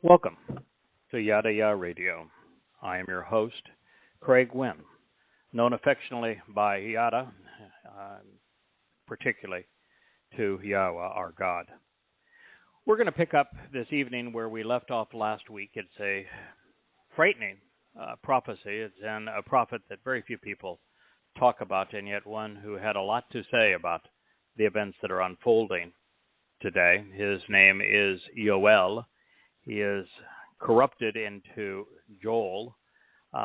Welcome to Yada Yahowah Radio. I am your host, Craig Wynn, known affectionately by Yada, particularly to Yahweh, our God. We're going to pick up this evening where we left off last week. It's a frightening prophecy. It's in a prophet that very few people talk about, and yet one who had a lot to say about the events that are unfolding today. His name is Yow'el. He is corrupted into Joel.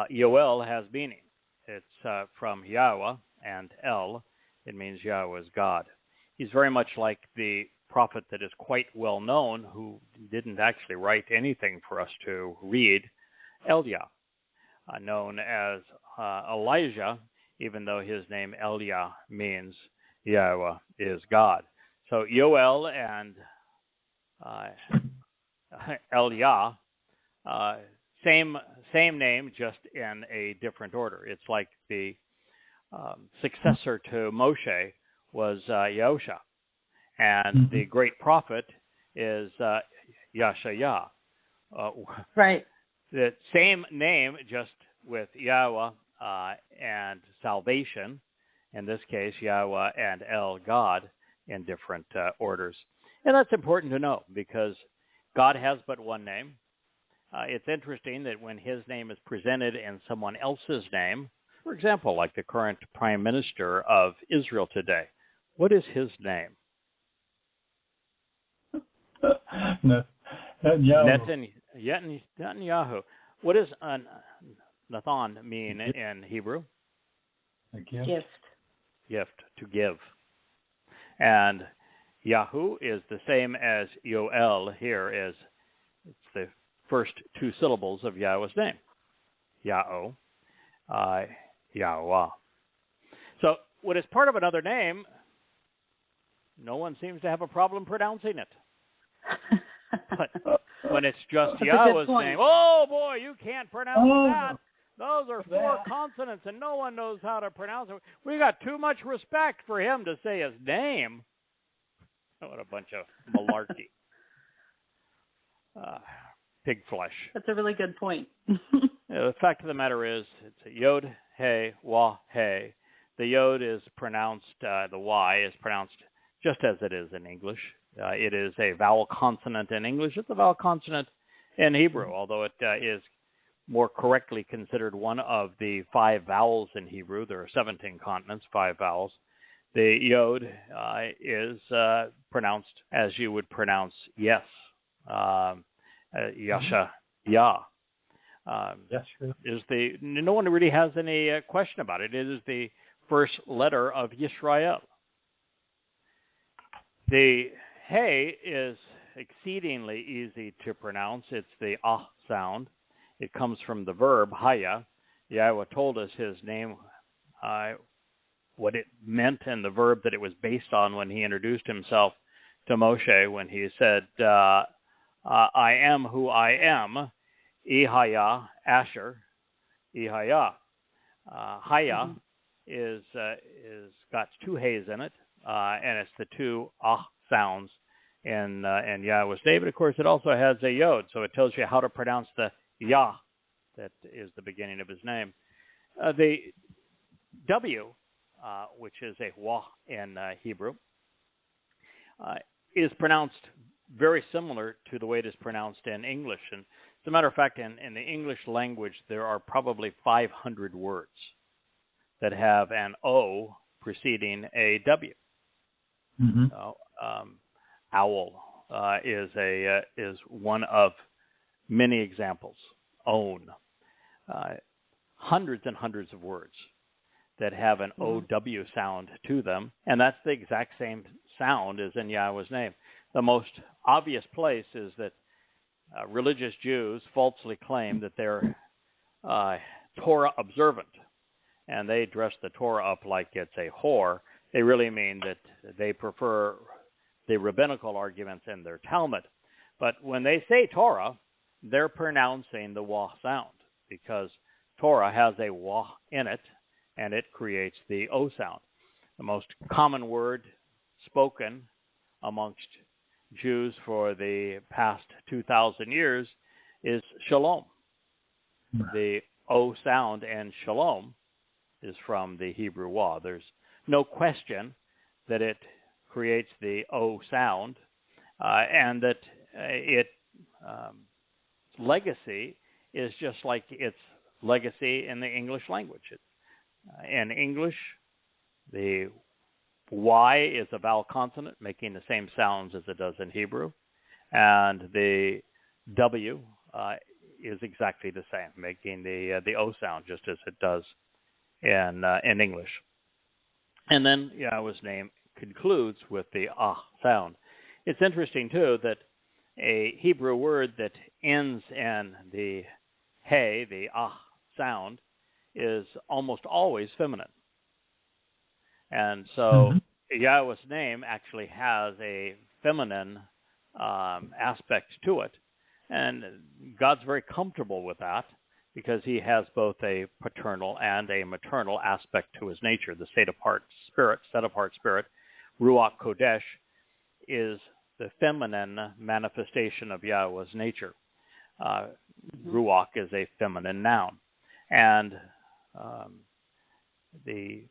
Yow'el has meaning. It's from Yahweh and El. It means Yahweh is God. He's very much like the prophet that is quite well known, who didn't actually write anything for us to read, Elia, known as Elijah, even though his name Elia means Yahweh is God. So Yow'el and Elia, same name, just in a different order. It's like the successor to Moshe was Yahusha, and the great prophet is Yahshua. Right. The same name, just with Yahweh and salvation. In this case, Yahweh and El, God, in different orders. And that's important to know because God has but one name. It's interesting that when his name is presented in someone else's name, for example, like the current prime minister of Israel today, what is his name? Netanyahu. What does Nathan mean in Hebrew? A gift. Gift, to give. And Yahu is the same as Yow'el here. It's the first two syllables of Yahweh's name. Ya'o, Yahweh. So when it's part of another name, no one seems to have a problem pronouncing it. But when it's just Yahweh's name, oh boy, you can't pronounce that. Those are four consonants and no one knows how to pronounce it. We got too much respect for him to say his name. What a bunch of malarkey. Pig flesh. That's a really good point. The fact of the matter is, it's a Yod, He, Wah, He. The Yod is pronounced, the Y is pronounced just as it is in English. It is a vowel consonant in English. It's a vowel consonant in Hebrew, although it is more correctly considered one of the 5 vowels in Hebrew. There are 17 consonants, 5 vowels. The Yod is pronounced as you would pronounce yes. Yasha, Yah. Is no one really has any question about it. It is the first letter of Yisra'el. The He is exceedingly easy to pronounce. It's the ah sound. It comes from the verb haya. Yahweh told us his name, what it meant, and the verb that it was based on when he introduced himself to Moshe, when he said, I am who I am, Ihaya, Asher, Ihaya. Haya is got 2 hays in it, and it's the 2 ah sounds in Yahweh's name. But of course, it also has a yod, so it tells you how to pronounce the Yah that is the beginning of his name. The W, which is a wah in Hebrew, is pronounced very similar to the way it is pronounced in English. And as a matter of fact, in the English language, there are probably 500 words that have an O preceding a W. Owl is one of many examples. Own. Hundreds and hundreds of words that have an OW sound to them, and that's the exact same sound as in Yahweh's name. The most obvious place is that religious Jews falsely claim that they're Torah observant, and they dress the Torah up like it's a whore. They really mean that they prefer the rabbinical arguments in their Talmud. But when they say Torah, they're pronouncing the wah sound, because Torah has a wah in it, and it creates the O sound. The most common word spoken amongst Jews for the past 2,000 years is shalom. The O sound and shalom is from the Hebrew law. There's no question that it creates the O sound, and that its legacy is just like its legacy in the English language. In English, the Y is a vowel consonant, making the same sounds as it does in Hebrew, and the W is exactly the same, making the O sound just as it does in English. And then Yahweh's name concludes with the Ah sound. It's interesting, too, that a Hebrew word that ends in the Hey, the Ah sound, is almost always feminine. And so Yahweh's name actually has a feminine aspect to it. And God's very comfortable with that because he has both a paternal and a maternal aspect to his nature. The set-apart spirit, Ruach Kodesh, is the feminine manifestation of Yahweh's nature. Ruach is a feminine noun. And the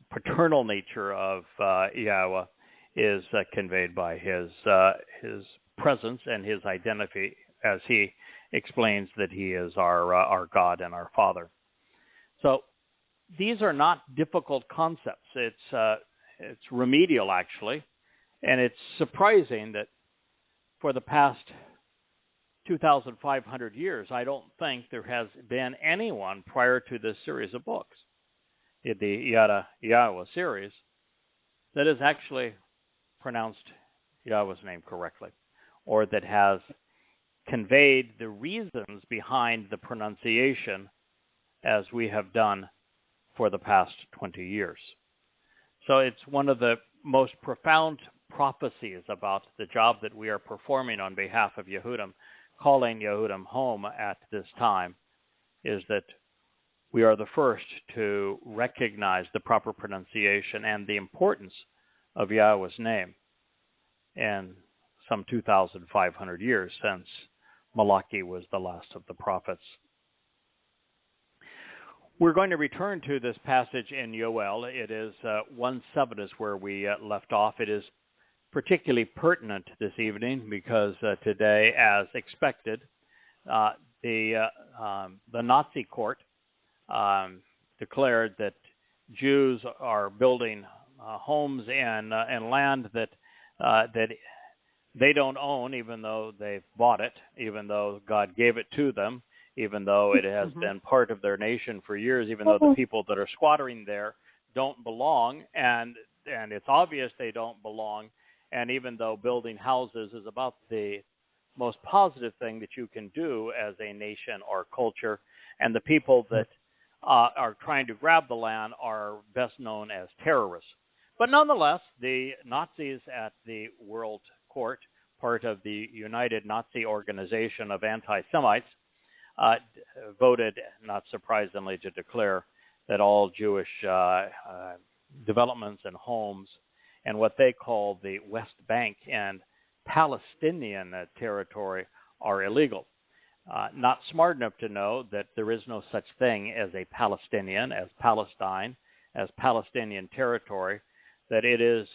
paternal nature of Yahweh is conveyed by his presence and his identity, as he explains that he is our God and our Father. So these are not difficult concepts. It's remedial, actually, and it's surprising that for the past 2,500 years, I don't think there has been anyone prior to this series of books, the Yada Yahowah series, that has actually pronounced Yahweh's name correctly, or that has conveyed the reasons behind the pronunciation as we have done for the past 20 years. So it's one of the most profound prophecies about the job that we are performing on behalf of Yehudim, calling Yehudim home at this time, is that we are the first to recognize the proper pronunciation and the importance of Yahweh's name in some 2,500 years since Malachi was the last of the prophets. We're going to return to this passage in Yow'el. It is 1:7 is where we left off. It is particularly pertinent this evening because today, as expected, the Nazi court declared that Jews are building homes and land that they don't own, even though they've bought it, even though God gave it to them, even though it has been part of their nation for years, even though the people that are squattering there don't belong, and it's obvious they don't belong, and even though building houses is about the most positive thing that you can do as a nation or culture, and the people that are trying to grab the land are best known as terrorists. But nonetheless, the Nazis at the World Court, part of the United Nazi Organization of Anti-Semites, voted, not surprisingly, to declare that all Jewish developments and homes and what they call the West Bank and Palestinian territory are illegal. Not smart enough to know that there is no such thing as a Palestinian, as Palestine, as Palestinian territory, that it is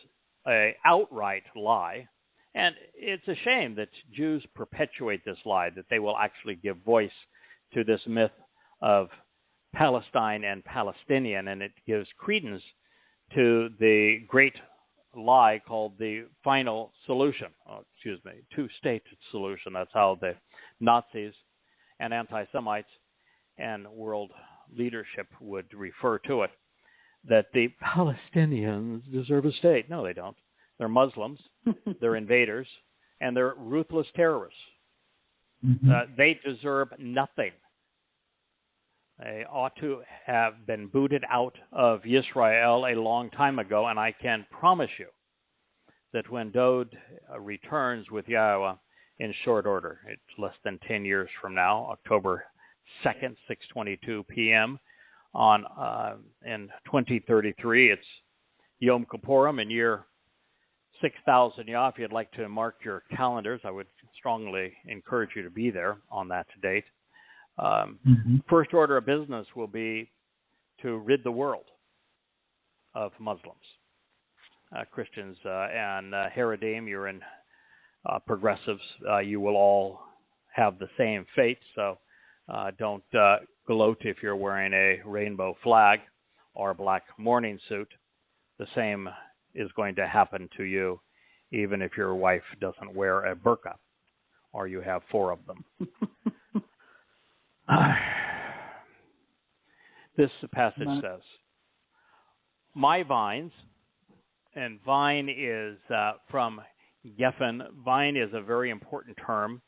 an outright lie. And it's a shame that Jews perpetuate this lie, that they will actually give voice to this myth of Palestine and Palestinian, and it gives credence to the great lie called the final solution, two-state solution. That's how the Nazis and anti-Semites and world leadership would refer to it, that the Palestinians deserve a state. No, they don't. They're Muslims, they're invaders, and they're ruthless terrorists. They deserve nothing. They ought to have been booted out of Yisra'el a long time ago, and I can promise you that when Dowd returns with Yahweh in short order, it's less than 10 years from now, October 2nd, 6:22 p.m. in 2033, it's Yom Kippurim in year 6,000 Yah. If you'd like to mark your calendars, I would strongly encourage you to be there on that date. First order of business will be to rid the world of Muslims. Christians and Haredim, you're in progressives, you will all have the same fate, so don't gloat if you're wearing a rainbow flag or a black mourning suit. The same is going to happen to you, even if your wife doesn't wear a burqa, or you have 4 of them. This passage says, my vines, and vine is from Geffen. Vine is a very important term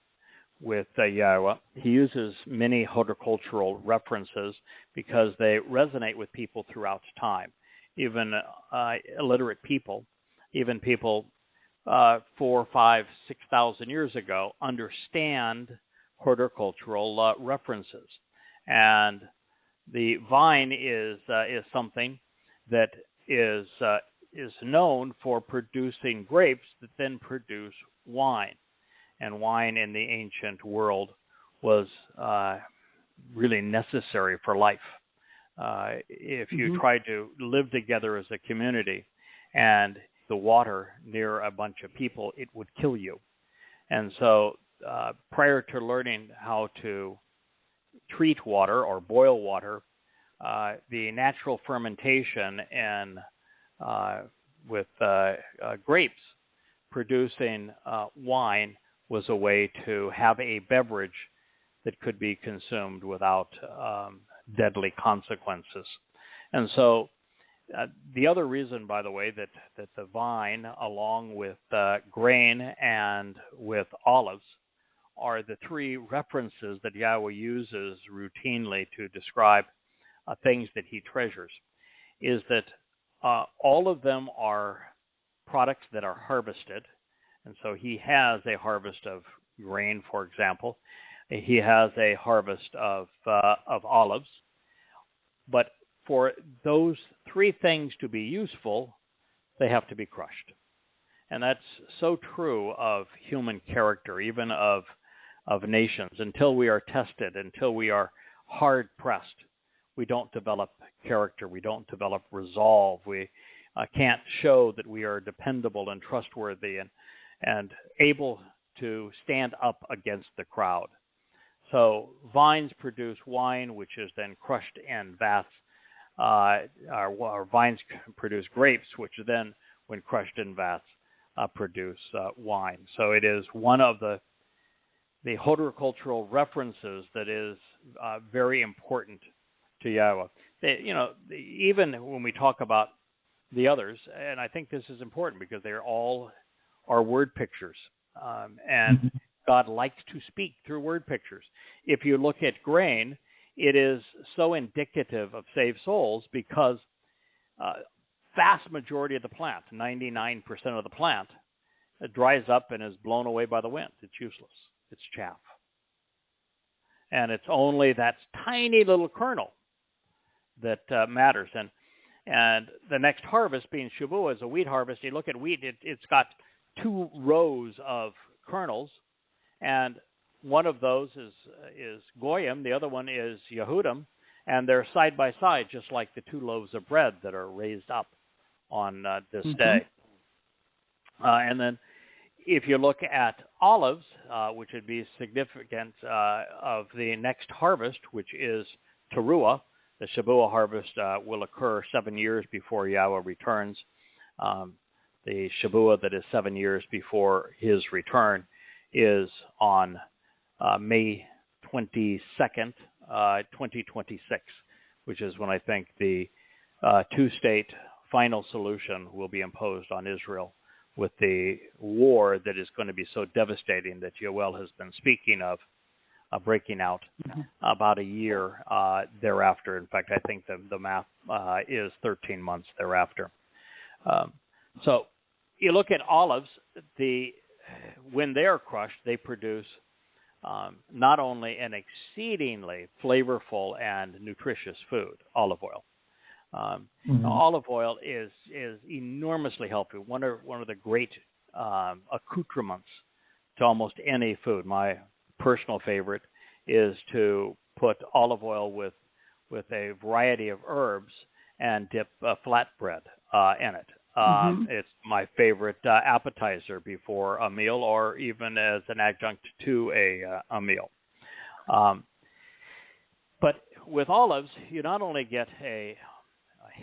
with Yahweh. He uses many horticultural references because they resonate with people throughout time. Even illiterate people, even people 4, 5, 6,000 years ago understand horticultural references. And the vine is something that is known for producing grapes that then produce wine. And wine in the ancient world was really necessary for life. If you tried to live together as a community and the water near a bunch of people, it would kill you. And so prior to learning how to treat water or boil water, the natural fermentation and with grapes producing wine was a way to have a beverage that could be consumed without deadly consequences. And so the other reason, by the way, that the vine, along with grain and with olives, are the 3 references that Yahweh uses routinely to describe things that he treasures, is that all of them are products that are harvested. And so he has a harvest of grain, for example. He has a harvest of olives. But for those 3 things to be useful, they have to be crushed. And that's so true of human character, even of nations. Until we are tested, until we are hard-pressed, we don't develop character. We don't develop resolve. We can't show that we are dependable and trustworthy and able to stand up against the crowd. So vines produce wine, which is then crushed in vats. Or vines produce grapes, which then, when crushed in vats, produce wine. So it is one of the horticultural references that is very important to Yahweh. Even when we talk about the others, and I think this is important because they all are word pictures, and God likes to speak through word pictures. If you look at grain, it is so indicative of saved souls because vast majority of the plant, 99% of the plant, dries up and is blown away by the wind. It's useless. It's chaff. And it's only that tiny little kernel that matters. And the next harvest, being Shavuot, is a wheat harvest. You look at wheat, it's got 2 rows of kernels, and one of those is Goyim, the other one is Yehudim, and they're side by side, just like the 2 loaves of bread that are raised up on this day. And then if you look at olives, which would be significant of the next harvest, which is Towrah, the Shavuot harvest will occur 7 years before Yahweh returns. The Shavuot that is 7 years before his return is on May 22nd, 2026, which is when I think the 2-state final solution will be imposed on Israel with the war that is going to be so devastating that Yow'el has been speaking of breaking out about a year thereafter. In fact, I think the math is 13 months thereafter. So you look at olives, when they are crushed, they produce not only an exceedingly flavorful and nutritious food, olive oil, Olive oil is enormously healthy. One of the great accoutrements to almost any food. My personal favorite is to put olive oil with a variety of herbs and dip flatbread in it. It's my favorite appetizer before a meal, or even as an adjunct to a meal. But with olives, you not only get a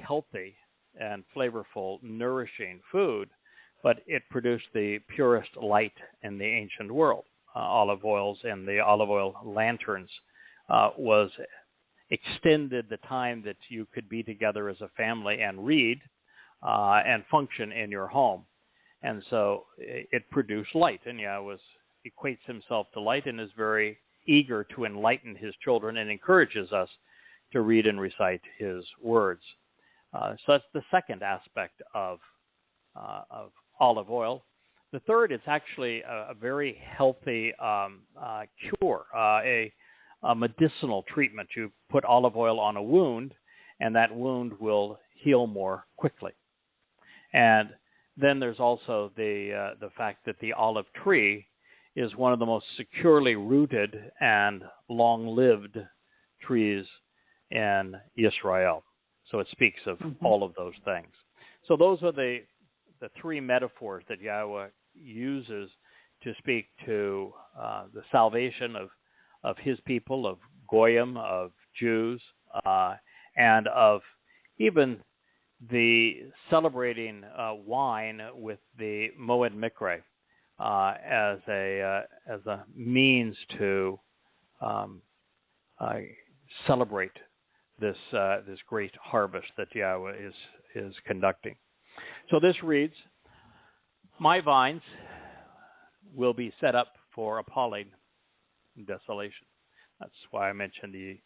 healthy and flavorful, nourishing food, but it produced the purest light in the ancient world. Olive oils and the olive oil lanterns was extended the time that you could be together as a family and read and function in your home. And so it produced light, and Yahweh equates himself to light and is very eager to enlighten his children and encourages us to read and recite his words. So that's the second aspect of olive oil. The third is actually a very healthy cure, a medicinal treatment. You put olive oil on a wound, and that wound will heal more quickly. And then there's also the fact that the olive tree is one of the most securely rooted and long-lived trees in Yisra'el. So it speaks of all of those things. So those are the three metaphors that Yahweh uses to speak to the salvation of his people, of Goyim, of Jews, and of even the celebrating wine with the Moed Mikre as a means to celebrate this great harvest that Yahweh is conducting. So this reads, "My vines will be set up for appalling desolation." That's why I mentioned the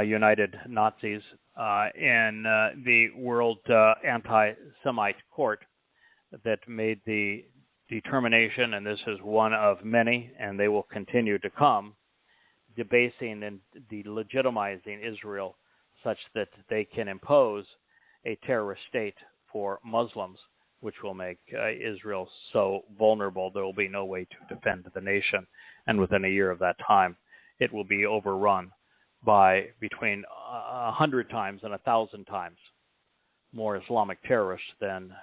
United Nazis in the World Anti-Semite Court that made the determination, and this is one of many, and they will continue to come, debasing and delegitimizing Israel such that they can impose a terrorist state for Muslims, which will make Israel so vulnerable there will be no way to defend the nation. And within a year of that time, it will be overrun by between 100 times and 1,000 times more Islamic terrorists than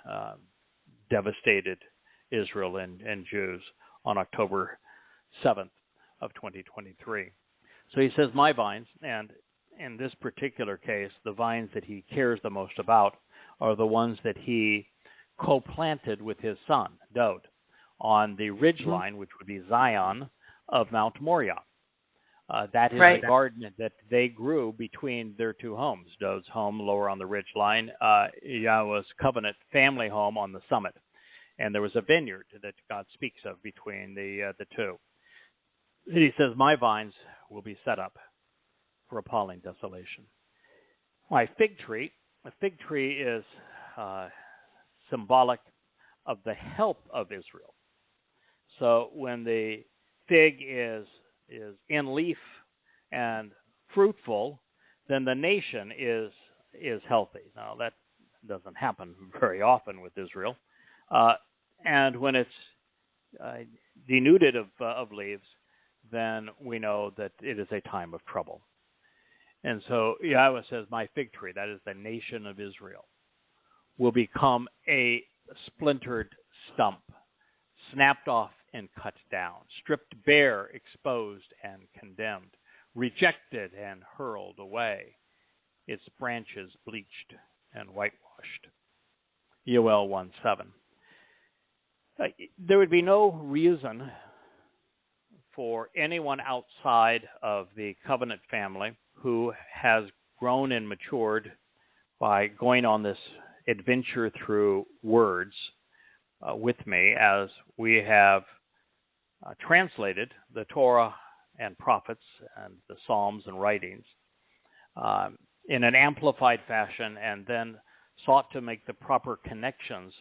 devastated Israel and Jews on October 7th of 2023. So he says, "My vines," and in this particular case, the vines that he cares the most about are the ones that he co-planted with his son, Dowd, on the ridge line, which would be Zion of Mount Moriah. That is a garden that they grew between their two homes, Dowd's home lower on the ridge line, Yahweh's covenant family home on the summit. And there was a vineyard that God speaks of between the two. And he says, "My vines will be set up for appalling desolation." My fig tree, a fig tree is symbolic of the help of Israel. So when the fig is in leaf and fruitful, then the nation is healthy. Now that doesn't happen very often with Israel, and when it's denuded of leaves, then we know that it is a time of trouble. And so Yahweh says, "My fig tree," that is the nation of Israel, "will become a splintered stump, snapped off and cut down, stripped bare, exposed and condemned, rejected and hurled away, its branches bleached and whitewashed." Yow'el 1:7. There would be no reason for anyone outside of the covenant family who has grown and matured by going on this adventure through words with me as we have translated the Torah and prophets and the Psalms and writings in an amplified fashion, and then sought to make the proper connections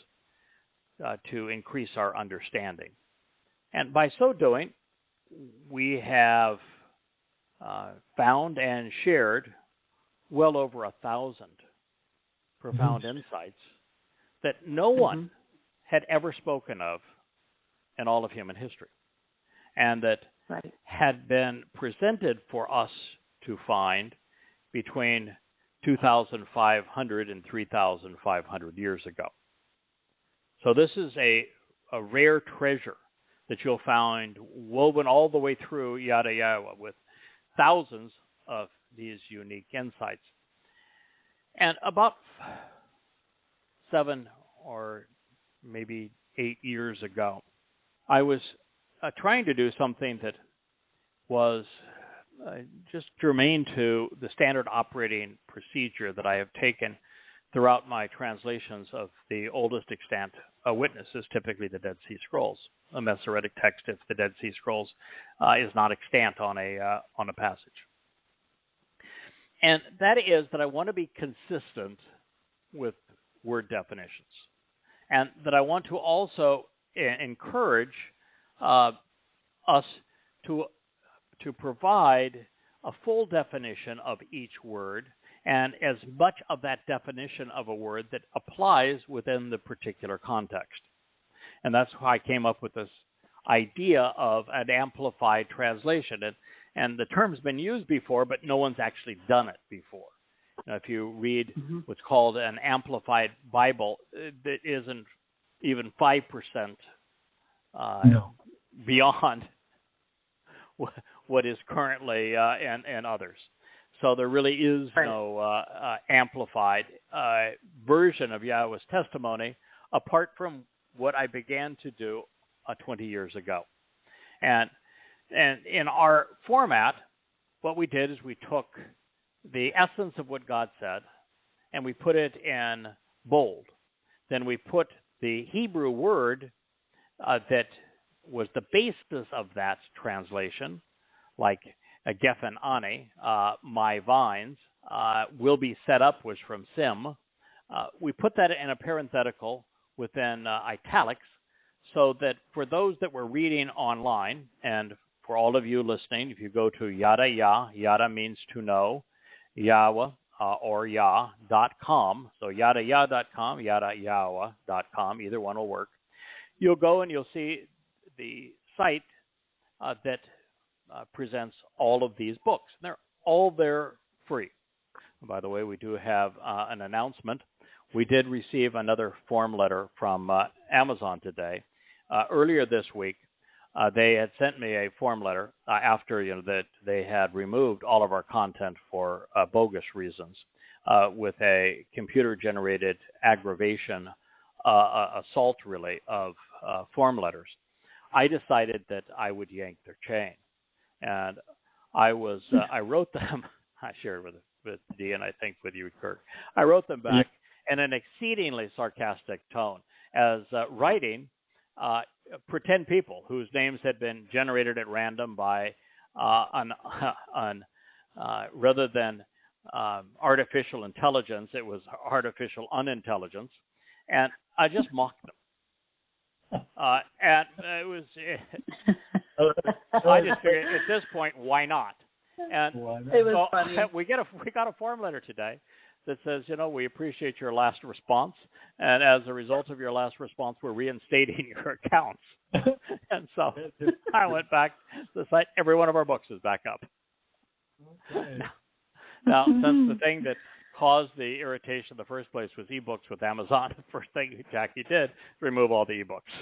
to increase our understanding. And by so doing, we have found and shared well over 1,000 profound insights that no one had ever spoken of in all of human history, and that had been presented for us to find between 2,500 and 3,500 years ago. So this is a rare treasure that you'll find woven all the way through Yada Yahowah with thousands of these unique insights. And about 7 or maybe 8 years ago, I was trying to do something that was just germane to the standard operating procedure that I have taken throughout my translations of the oldest extant witnesses, typically the Dead Sea Scrolls, a Masoretic text if the Dead Sea Scrolls is not extant on a passage. And that is that I want to be consistent with word definitions, and that I want to also encourage us to provide a full definition of each word, and as much of that definition of a word that applies within the particular context. And that's how I came up with this idea of an amplified translation. And the term's been used before, but no one's actually done it before. Now, if you read what's called an amplified Bible, that isn't even 5% beyond what is currently and others. So there really is no amplified version of Yahweh's testimony apart from what I began to do 20 years ago. And in our format, what we did is we took the essence of what God said and we put it in bold. Then we put the Hebrew word that was the basis of that translation, like Geffen Ani, my vines, will be set up, was from Sim. We put that in a parenthetical within italics so that for those that were reading online, and for all of you listening, if you go to Yada Yada means to know, Yahweh or Yah.com, so YadaYah.com, Yada Yahowah.com, either one will work. You'll go and you'll see the site that presents all of these books. They're all there free. By the way, we do have an announcement. We did receive another form letter from Amazon today. Earlier this week, they had sent me a form letter after that they had removed all of our content for bogus reasons with a computer-generated aggravation assault really of form letters. I decided that I would yank their chain. And I wrote them, I shared with Dee and I think with you, Kirk. I wrote them back in an exceedingly sarcastic tone as writing pretend people whose names had been generated at random by rather than artificial intelligence, it was artificial unintelligence. And I just mocked them. And it was... I just figured at this point, why not? And it was funny. We got a form letter today that says, we appreciate your last response, and as a result of your last response, we're reinstating your accounts. And so I went back to the site. Every one of our books is back up. Okay. Now, since the thing that caused the irritation in the first place was ebooks with Amazon, the first thing Jackie did, remove all the ebooks.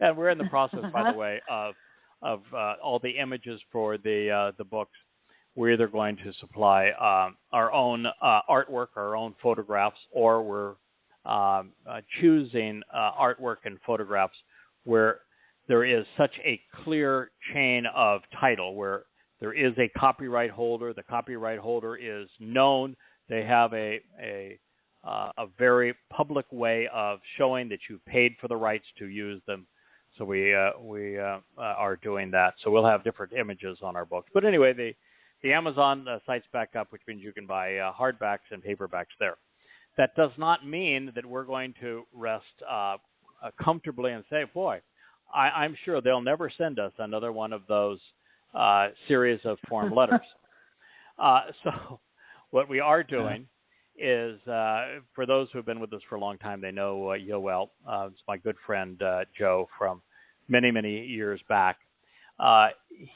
And we're in the process, by the way, of all the images for the books. We're either going to supply our own artwork, our own photographs, or we're choosing artwork and photographs where there is such a clear chain of title, where there is a copyright holder. The copyright holder is known. They have a very public way of showing that you paid for the rights to use them. So we are doing that. So we'll have different images on our books. But anyway, the Amazon site's back up, which means you can buy hardbacks and paperbacks there. That does not mean that we're going to rest comfortably and say, boy, I'm sure they'll never send us another one of those series of form letters. So what we are doing is, for those who have been with us for a long time, they know Yow'el. It's my good friend Joe from many, many years back.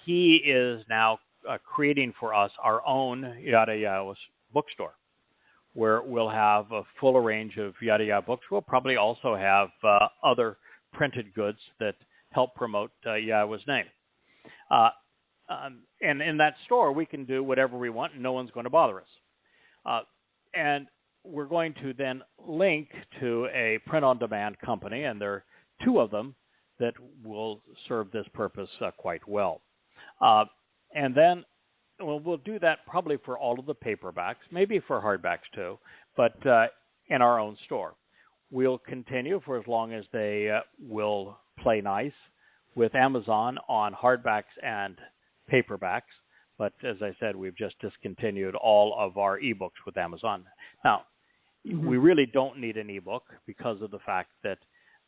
He is now creating for us our own Yada Yahowah bookstore, where we'll have a full range of Yada Yahowah books. We'll probably also have other printed goods that help promote Yahweh's name. And in that store, we can do whatever we want, and no one's going to bother us. And we're going to then link to a print-on-demand company, and there are two of them that will serve this purpose quite well. And then we'll do that probably for all of the paperbacks, maybe for hardbacks too, but in our own store. We'll continue for as long as they will play nice with Amazon on hardbacks and paperbacks. But as I said, we've just discontinued all of our ebooks with Amazon. Now, we really don't need an ebook because of the fact that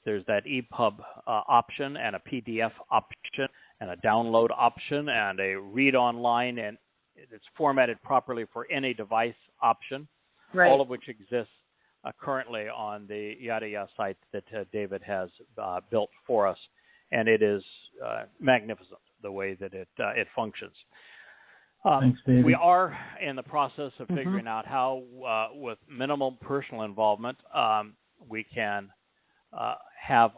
there's that EPUB option and a PDF option and a download option and a read online, and it's formatted properly for any device option, all of which exists currently on the Yada Yah site that David has built for us. And it is magnificent the way that it functions. Thanks, David. We are in the process of figuring out how, with minimal personal involvement, we can have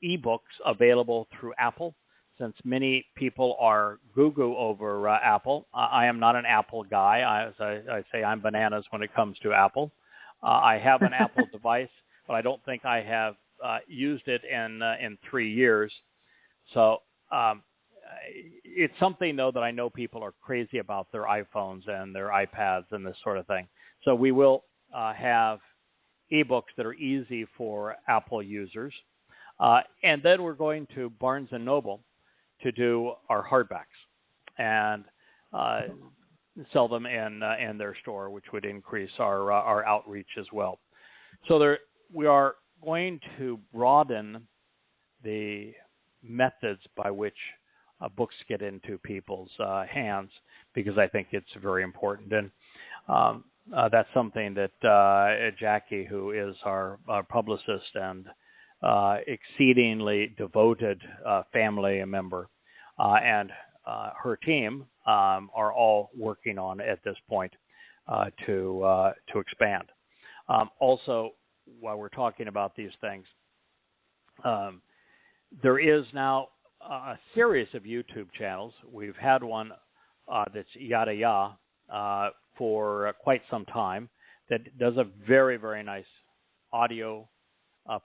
ebooks available through Apple, since many people are goo-goo over Apple. I am not an Apple guy. As I say, I'm bananas when it comes to Apple. I have an Apple device, but I don't think I have used it in 3 years. So it's something, though, that I know people are crazy about their iPhones and their iPads and this sort of thing. So we will have ebooks that are easy for Apple users. And then we're going to Barnes & Noble to do our hardbacks and sell them in their store, which would increase our outreach as well. So we are going to broaden the methods by which books get into people's hands, because I think it's very important. And that's something that Jackie, who is our publicist and exceedingly devoted family member, and her team are all working on at this point to expand. Also, while we're talking about these things, there is now a series of YouTube channels. We've had one that's Yada Yah for quite some time that does a very, very nice audio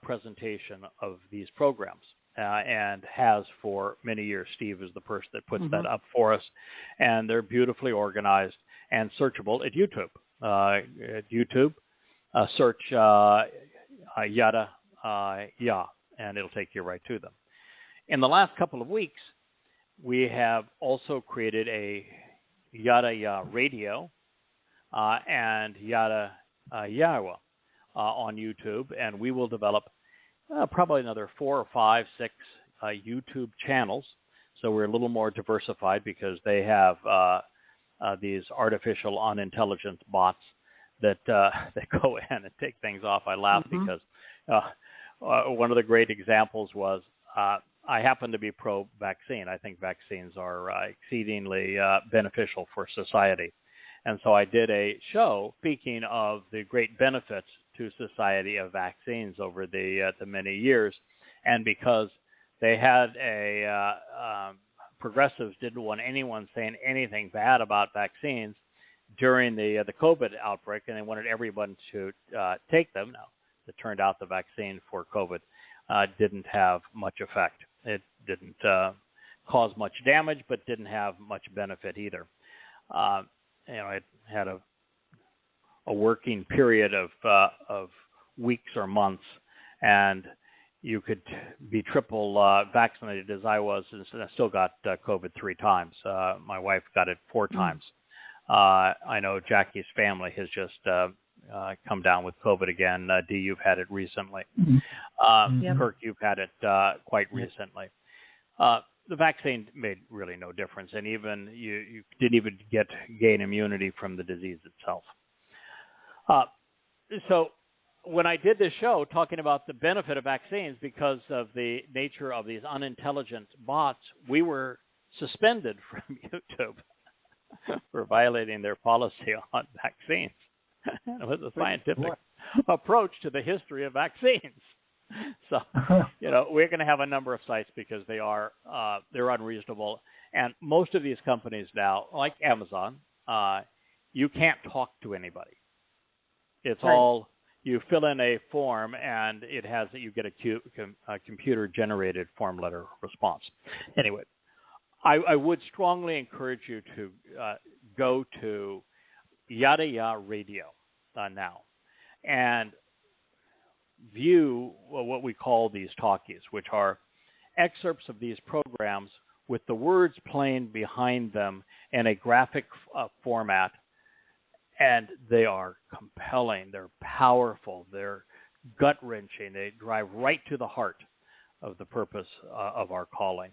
presentation of these programs and has for many years. Steve is the person that puts that up for us, and they're beautifully organized and searchable at YouTube. Search Yada Yah, and it'll take you right to them. In the last couple of weeks, we have also created a Yada Yah radio and Yada Yahowah on YouTube, and we will develop probably another 4 or 5, 6 YouTube channels. So we're a little more diversified because they have these artificial unintelligent bots that go in and take things off. I laugh because one of the great examples was I happen to be pro-vaccine. I think vaccines are exceedingly beneficial for society. And so I did a show speaking of the great benefits to society of vaccines over the many years. And because they had progressives didn't want anyone saying anything bad about vaccines during the COVID outbreak, and they wanted everyone to take them. Now, it turned out the vaccine for COVID didn't have much effect. It didn't cause much damage, but didn't have much benefit either. It had a working period of weeks or months, and you could be triple vaccinated as I was, and I still got COVID 3 times. My wife got it 4 times. I know Jackie's family has just come down with COVID again. Dee, you've had it recently. Kirk, you've had it quite recently. The vaccine made really no difference, and even you didn't even gain immunity from the disease itself. so when I did this show talking about the benefit of vaccines because of the nature of these unintelligent bots, we were suspended from YouTube for violating their policy on vaccines. It was a scientific approach to the history of vaccines. So, we're going to have a number of sites because they're unreasonable. And most of these companies now, like Amazon, you can't talk to anybody. It's all, you fill in a form and you get a computer-generated form letter response. Anyway, I would strongly encourage you to go to Yada Yahowah Radio now and view what we call these talkies, which are excerpts of these programs with the words playing behind them in a graphic format. And they are compelling, they're powerful, they're gut-wrenching, they drive right to the heart of the purpose of our calling.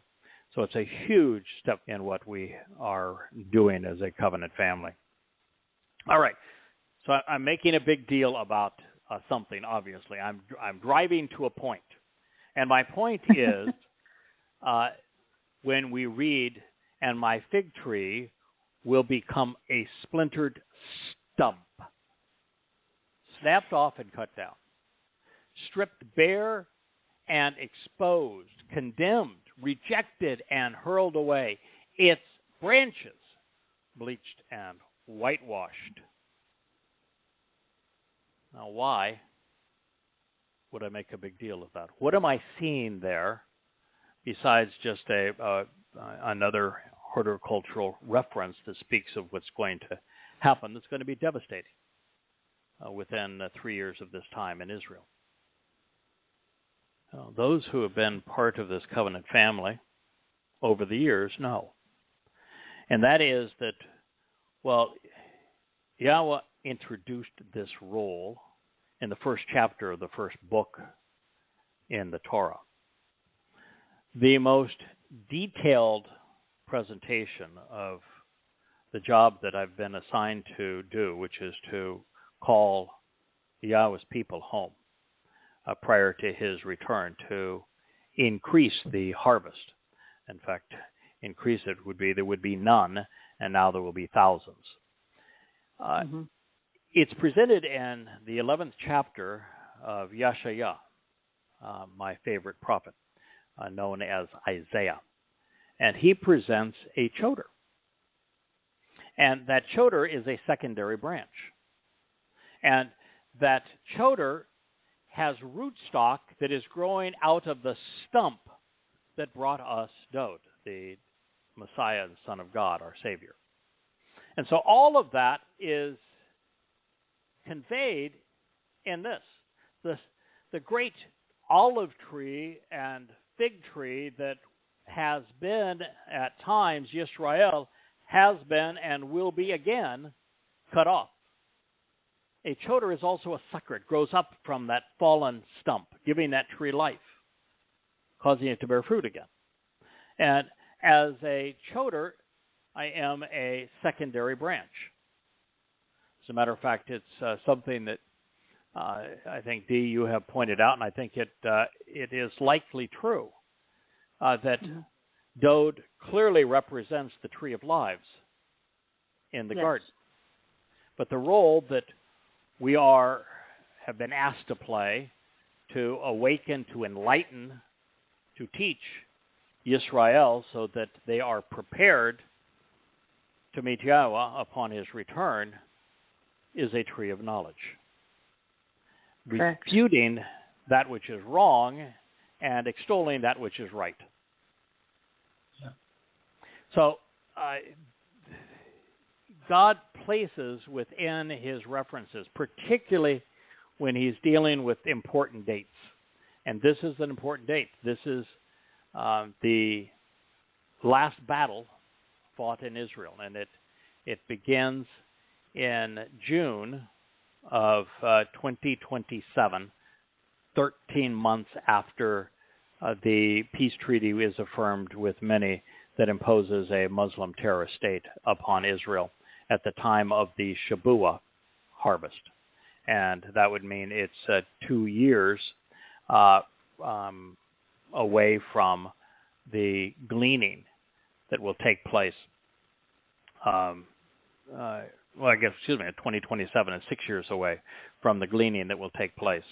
So it's a huge step in what we are doing as a covenant family. All right, so I'm making a big deal about something, obviously. I'm driving to a point. And my point is, when we read, and my fig tree will become a splintered stump, snapped off and cut down, stripped bare and exposed, condemned, rejected, and hurled away, its branches bleached and whitewashed. Now, why would I make a big deal of that? What am I seeing there besides just another horticultural reference that speaks of what's going to happen that's going to be devastating within 3 years of this time in Israel? Those who have been part of this covenant family over the years know. And that is that, Yahweh introduced this role in the first chapter of the first book in the Torah. The most detailed presentation of the job that I've been assigned to do, which is to call Yahweh's people home prior to his return to increase the harvest. In fact, increase it would be there would be none, and now there will be thousands. It's presented in the 11th chapter of Yeshayah, my favorite prophet, known as Isaiah. And he presents a choder. And that choder is a secondary branch. And that choder has rootstock that is growing out of the stump that brought us Dowd, the Messiah, the Son of God, our Savior. And so all of that is conveyed in this. The great olive tree and fig tree that has been at times, Yisra'el, has been and will be again cut off. A choder is also a sucker. It grows up from that fallen stump, giving that tree life, causing it to bear fruit again. And as a choder, I am a secondary branch. As a matter of fact, it's something that I think, Dee, you have pointed out, and I think it is likely true, that Dowd clearly represents the tree of lives in the garden. But the role that we have been asked to play, to awaken, to enlighten, to teach Yisra'el so that they are prepared to meet Yahweh upon his return, is a tree of knowledge. Correct. Refuting that which is wrong and extolling that which is right. Yeah. So God places within his references, particularly when he's dealing with important dates. And this is an important date. This is the last battle fought in Israel. And it begins in June of 2027, 13 months after the peace treaty is affirmed with many that imposes a Muslim terrorist state upon Israel at the time of the Shabuah harvest. and that would mean it's 2 years away from the gleaning that will take place. 2027 is 6 years away from the gleaning that will take place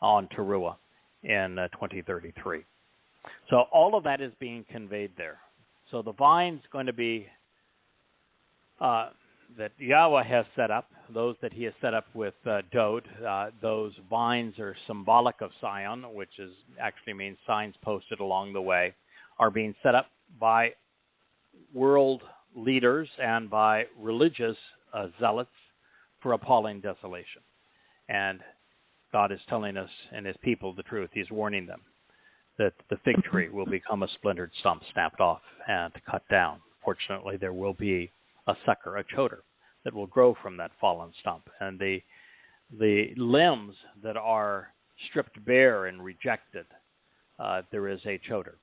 on Towrah in 2033. So all of that is being conveyed there. So the vine's going to be that Yahweh has set up, those that he has set up with Dowd. Those vines are symbolic of Zion, which actually means signs posted along the way, are being set up by world leaders and by religious zealots for appalling desolation. And God is telling us and his people the truth. He's warning them that the fig tree will become a splintered stump, snapped off and cut down. Fortunately, there will be a sucker, a choder, that will grow from that fallen stump. And the limbs that are stripped bare and rejected, there is a choder,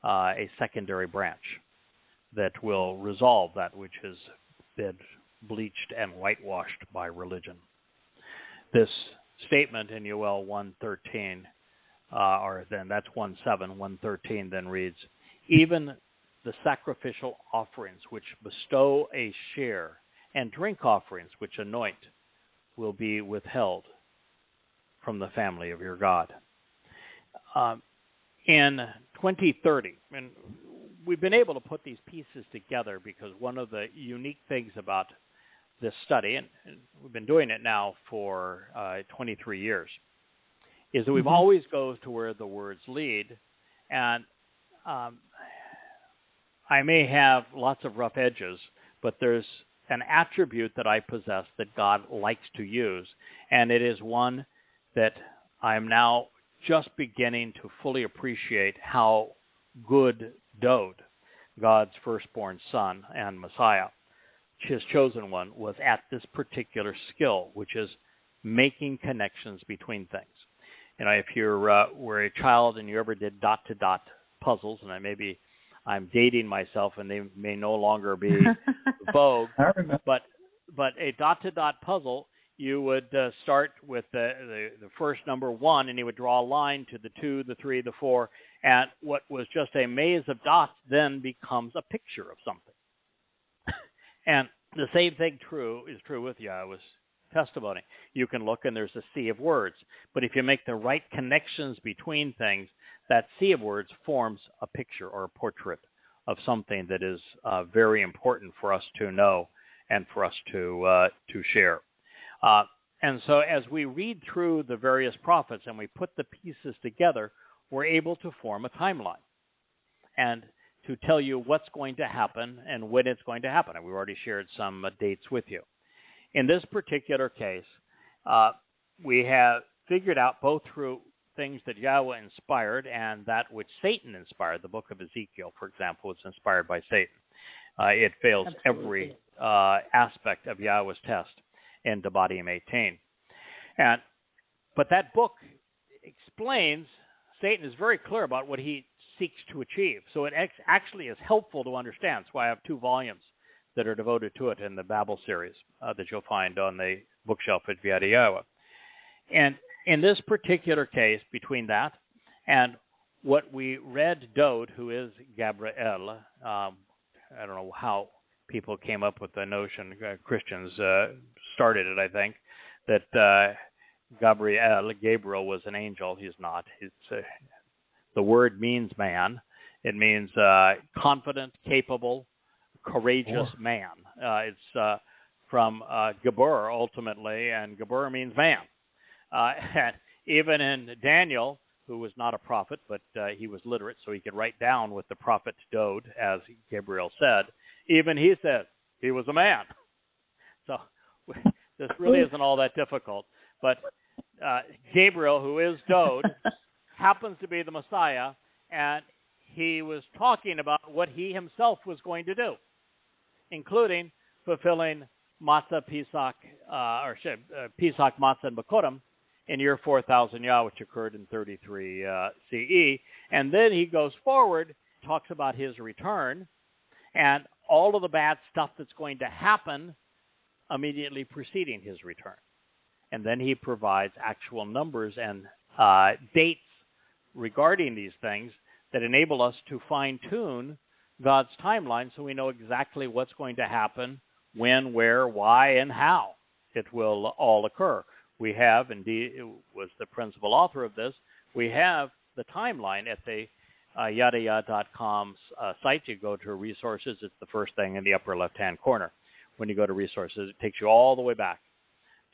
a secondary branch that will resolve that which has been bleached and whitewashed by religion. This statement in Yow'el 1:13, or then that's 1:7, 1:13 then reads, even the sacrificial offerings which bestow a share and drink offerings which anoint will be withheld from the family of your God. In 2030, and we've been able to put these pieces together because one of the unique things about this study, and we've been doing it now for 23 years, is that we've always go to where the words lead. And I may have lots of rough edges, but there's an attribute that I possess that God likes to use, and it is one that I'm now just beginning to fully appreciate how good Dowd, God's firstborn son and Messiah, his chosen one, was at this particular skill, which is making connections between things. You know, if you were a child and you ever did dot-to-dot puzzles, and I'm dating myself and they may no longer be vogue, but a dot-to-dot puzzle, you would start with the first number 1, and you would draw a line to the 2, the 3, the 4, and what was just a maze of dots then becomes a picture of something. And the same thing is true with Yahweh's testimony. You can look and there's a sea of words, but if you make the right connections between things, that sea of words forms a picture or a portrait of something that is very important for us to know and for us to share. And so as we read through the various prophets and we put the pieces together, we're able to form a timeline and to tell you what's going to happen and when it's going to happen. And we've already shared some dates with you. In this particular case, we have figured out both through things that Yahweh inspired and that which Satan inspired. The book of Ezekiel, for example, was inspired by Satan. It fails every aspect of Yahweh's test in Devarim 18. But that book explains, Satan is very clear about what he seeks to achieve. So it actually is helpful to understand. That's why I have 2 volumes that are devoted to it in the Babel series that you'll find on the bookshelf at Yada Yahowah. And in this particular case, between that and what we read Dowd, who is Gabry'el, I don't know how people came up with the notion, Christians started it, I think, that Gabriel was an angel. He's not. The word means man. It means confident, capable, courageous man. It's from Gabur, ultimately, and Gabur means man. And even in Daniel, who was not a prophet, but he was literate, so he could write down what the prophet Dowd, as Gabry'el said, even he said he was a man. So this really isn't all that difficult. But Gabry'el, who is Dowd, happens to be the Messiah, and he was talking about what he himself was going to do, including fulfilling Matzah, Pesach, Pesach, Matzah, and Bekurim in year 4000 Yah, which occurred in 33 CE. And then he goes forward, talks about his return, and all of the bad stuff that's going to happen immediately preceding his return. and then he provides actual numbers and dates regarding these things that enable us to fine-tune God's timeline so we know exactly what's going to happen, when, where, why, and how it will all occur. We have, indeed, it was the principal author of this, we have the timeline at the YadaYah.com site. You go to resources, it's the first thing in the upper left-hand corner. When you go to resources, it takes you all the way back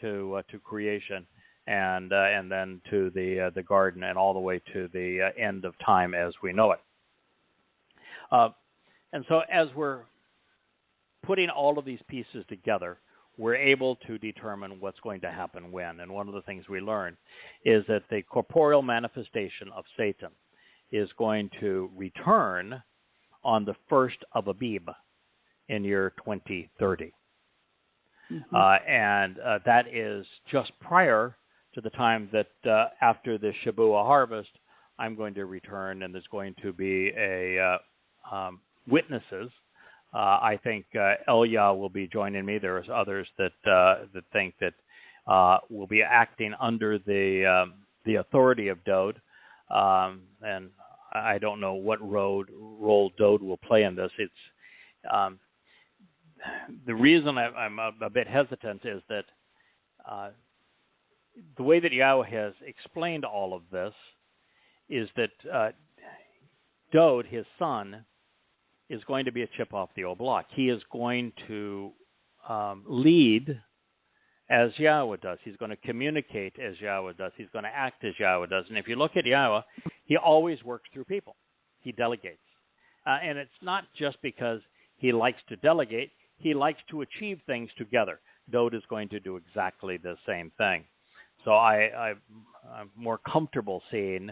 to creation and then to the garden and all the way to the end of time as we know it. And so as we're putting all of these pieces together, we're able to determine what's going to happen when. And one of the things we learn is that the corporeal manifestation of Satan is going to return on the 1st of Abib in year 2030. And that is just prior to the time that after the Shabuah harvest, I'm going to return, and there's going to be witnesses. I think Elia will be joining me. There's others that think that will be acting under the authority of Dowd, and I don't know what role Dowd will play in this. It's the reason I'm a bit hesitant is that the way that Yahweh has explained all of this is that Dowd, his son, is going to be a chip off the old block. He is going to lead as Yahweh does. He's going to communicate as Yahweh does. He's going to act as Yahweh does. And if you look at Yahweh, he always works through people. He delegates. And it's not just because he likes to delegate. He likes to achieve things together. Dowd is going to do exactly the same thing. So I'm more comfortable seeing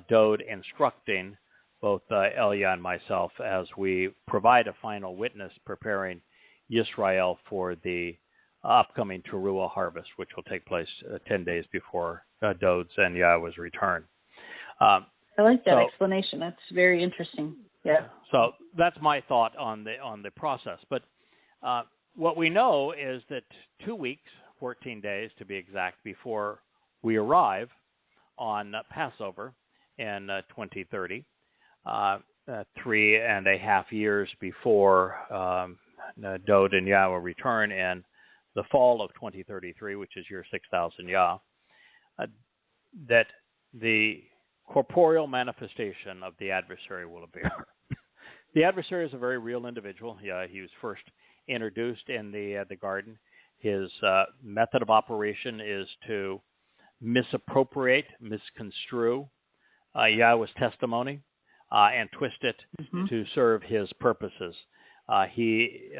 Dowd instructing both Elia and myself as we provide a final witness preparing Yisra'el for the upcoming Towrah harvest, which will take place 10 days before Dowd's and Yahweh's return. I like that explanation. That's very interesting. Yeah. So that's my thought on the process. But what we know is that 2 weeks, 14 days to be exact, before we arrive on Passover in 2030, 3.5 years before Dowd and Yahweh return in the fall of 2033, which is year 6,000 Yah, that the corporeal manifestation of the adversary will appear. The adversary is a very real individual. Yeah, he was first introduced in the garden. His method of operation is to misappropriate, misconstrue Yahweh's testimony and twist it to serve his purposes. He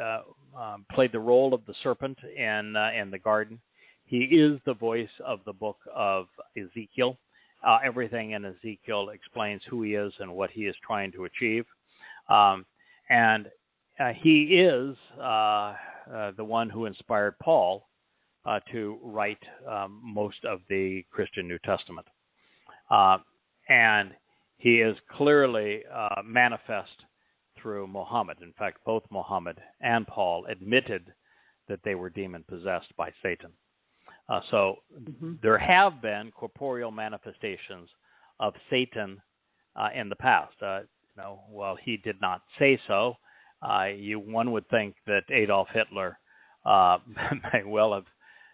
played the role of the serpent in the garden. He is the voice of the book of Ezekiel. Everything in Ezekiel explains who he is and what he is trying to achieve. And he is the one who inspired Paul to write most of the Christian New Testament. And he is clearly manifest through Muhammad. In fact, both Muhammad and Paul admitted that they were demon-possessed by Satan. So there have been corporeal manifestations of Satan in the past. While he did not say so, one would think that Adolf Hitler may well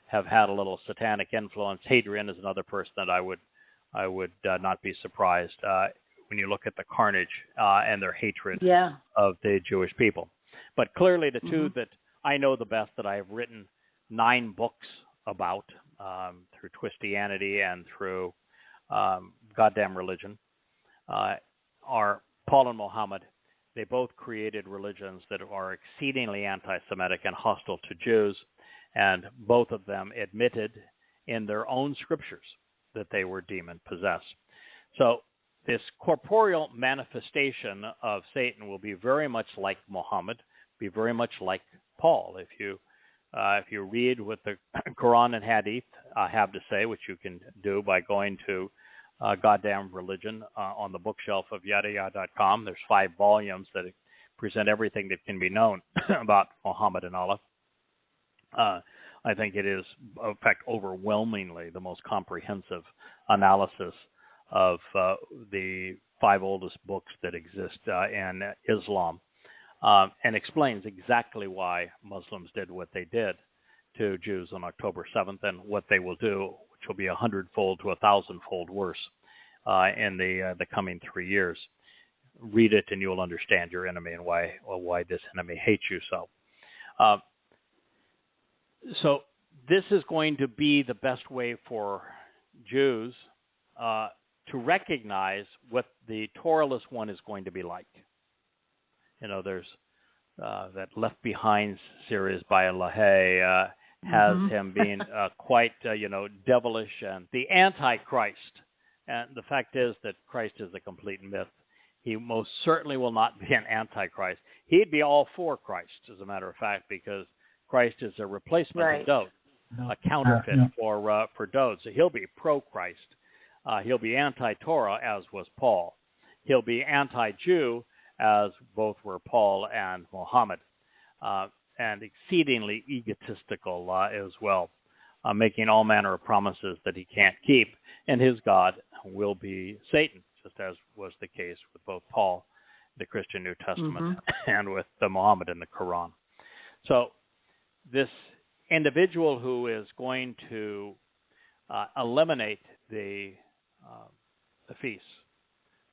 have had a little satanic influence. Hadrian is another person that I would not be surprised when you look at the carnage and their hatred of the Jewish people. But clearly the two that I know the best, that I have written 9 books about through Twistianity and through goddamn religion, are Paul and Muhammad. They both created religions that are exceedingly anti-Semitic and hostile to Jews, and both of them admitted in their own scriptures that they were demon-possessed. So this corporeal manifestation of Satan will be very much like Muhammad, be very much like Paul. If you read what the Quran and Hadith have to say, which you can do by going to Goddamn Religion on the bookshelf of YadaYah.com. There's 5 volumes that present everything that can be known about Muhammad and Allah. I think it is, in fact, overwhelmingly the most comprehensive analysis of the 5 oldest books that exist in Islam, and explains exactly why Muslims did what they did to Jews on October 7th and what they will do, which will be 100-fold to 1,000-fold worse in the coming 3 years. Read it and you'll understand your enemy and why this enemy hates you so. So this is going to be the best way for Jews to recognize what the Torahless one is going to be like. There's that Left Behind series by LaHaye has him being quite, devilish and the Antichrist. And the fact is that Christ is a complete myth. He most certainly will not be an Antichrist. He'd be all for Christ, as a matter of fact, because Christ is a replacement of Dowd, a counterfeit for Dowd. So he'll be pro-Christ. He'll be anti-Torah, as was Paul. He'll be anti-Jew, as both were Paul and Muhammad, and exceedingly egotistical as well, making all manner of promises that he can't keep. And his God will be Satan, just as was the case with both Paul, the Christian New Testament, and with Muhammad in the Quran. So this individual who is going to eliminate the feast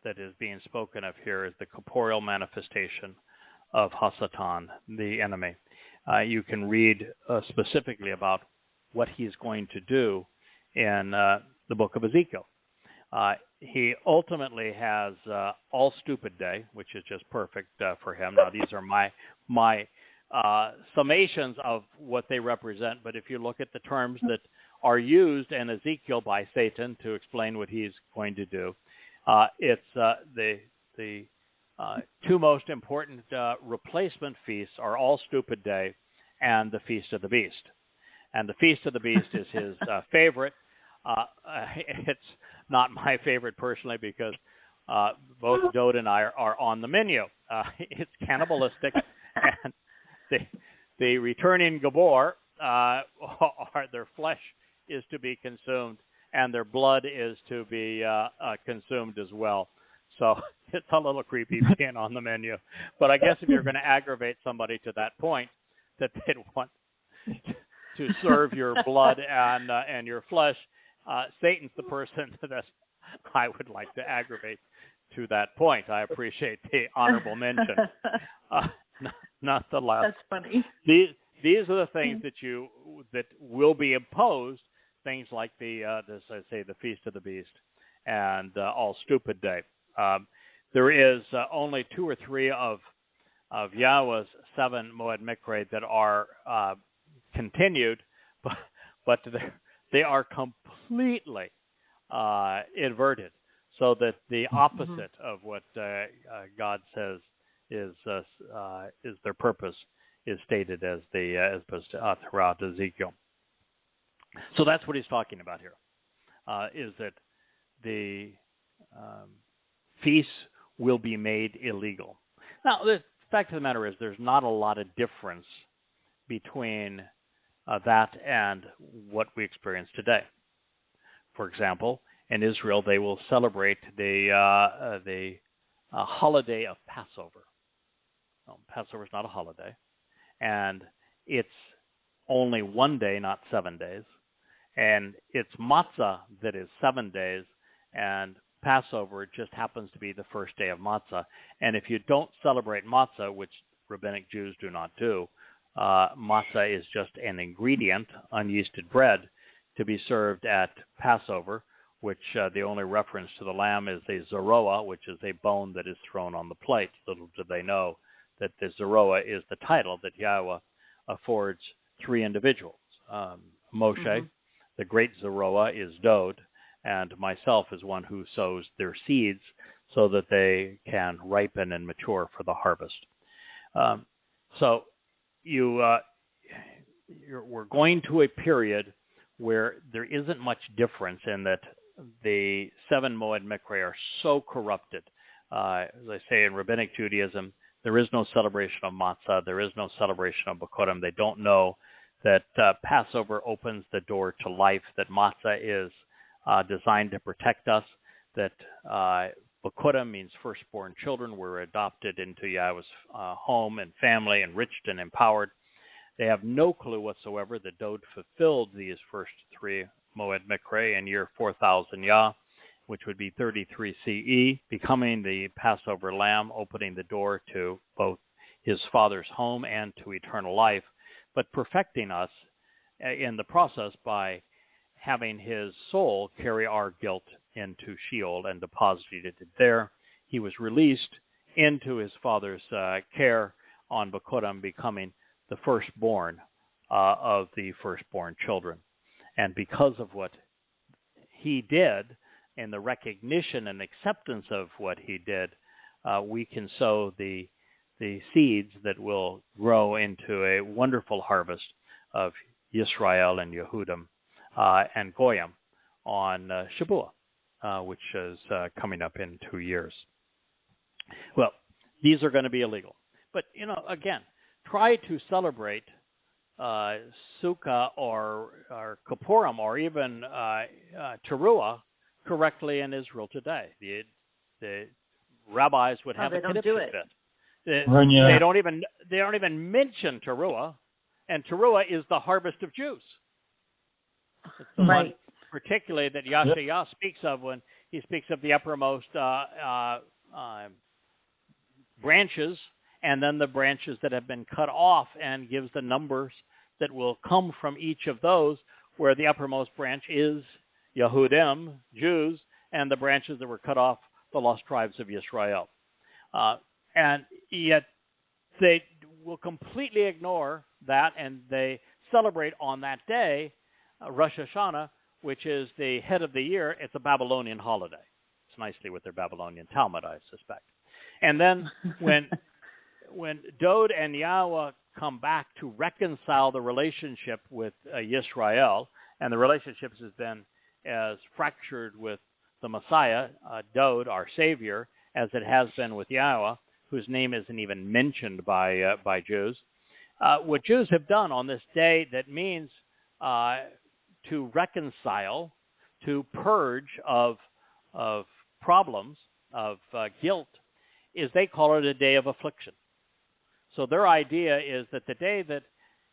that is being spoken of here is the corporeal manifestation of Hasatan, the enemy. You can read specifically about what he's going to do in the book of Ezekiel. He ultimately has All Stupid Day, which is just perfect for him. Now, these are my summations of what they represent, but if you look at the terms that are used in Ezekiel by Satan to explain what he's going to do, it's the 2 most important replacement feasts are All Stupid Day and the Feast of the Beast. And the Feast of the Beast is his favorite. It's not my favorite personally because both Dowd and I are on the menu. It's cannibalistic, and the returning Gabor, their flesh is to be consumed, and their blood is to be consumed as well. So it's a little creepy being on the menu. But I guess if you're going to aggravate somebody to that point, that they'd want to serve your blood and your flesh, Satan's the person that I would like to aggravate to that point. I appreciate the honorable mention. Nonetheless, that's funny. These are the things that will be imposed. Things like the Feast of the Beast and All Stupid Day. There is only 2 or 3 of Yahweh's 7 Moed Mikre that are continued, but they are completely inverted, so that the opposite of what God says is their purpose is stated as throughout Ezekiel. So that's what he's talking about here, is that the feasts will be made illegal. Now, the fact of the matter is there's not a lot of difference between that and what we experience today. For example, in Israel, they will celebrate the holiday of Passover. Passover is not a holiday, and it's only 1 day, not 7 days. And it's matzah that is 7 days, and Passover just happens to be the first day of matzah. And if you don't celebrate matzah, which rabbinic Jews do not do, matzah is just an ingredient, unyeasted bread, to be served at Passover, which the only reference to the lamb is a zeroah, which is a bone that is thrown on the plate. Little do they know that the zeroah is the title that Yahweh affords 3 individuals. Moshe, the great zeroah, is Dowd, and myself is one who sows their seeds so that they can ripen and mature for the harvest. So we're going to a period where there isn't much difference in that the 7 Moed Mikre are so corrupted. As I say in Rabbinic Judaism, there is no celebration of matzah. There is no celebration of Bokorim. They don't know that Passover opens the door to life, that matzah is designed to protect us, that Bakurim means firstborn children. We're adopted into Yahweh's home and family, enriched and empowered. They have no clue whatsoever that Dowd fulfilled these first three Moed Mikre in year 4000 Yah, which would be 33 CE, becoming the Passover lamb, opening the door to both his father's home and to eternal life, but perfecting us in the process by having his soul carry our guilt into Sheol and deposited it there. He was released into his father's care on Bakurim, becoming the firstborn of the firstborn children. And because of what he did and the recognition and acceptance of what he did, we can sow the seeds that will grow into a wonderful harvest of Yisra'el and Yehudim and Goyim on Shabuah, which is coming up in 2 years. Well, these are going to be illegal. But, again, try to celebrate Sukkah or Kippurim or even Towrah correctly in Israel today. The rabbis would have a conniption fit. They don't even mention Towrah, and Towrah is the harvest of Jews. It's the one particularly that Yah speaks of when he speaks of the uppermost branches, and then the branches that have been cut off, and gives the numbers that will come from each of those, where the uppermost branch is Yehudim, Jews, and the branches that were cut off, the lost tribes of Yisra'el. And yet they will completely ignore that, and they celebrate on that day Rosh Hashanah, which is the head of the year. It's a Babylonian holiday. It's nicely with their Babylonian Talmud, I suspect. And then when Dowd and Yahweh come back to reconcile the relationship with Yisra'el, and the relationship has been as fractured with the Messiah, Dowd, our Savior, as it has been with Yahweh, whose name isn't even mentioned by Jews. What Jews have done on this day that means to reconcile, to purge of problems, of guilt, is they call it a day of affliction. So their idea is that the day that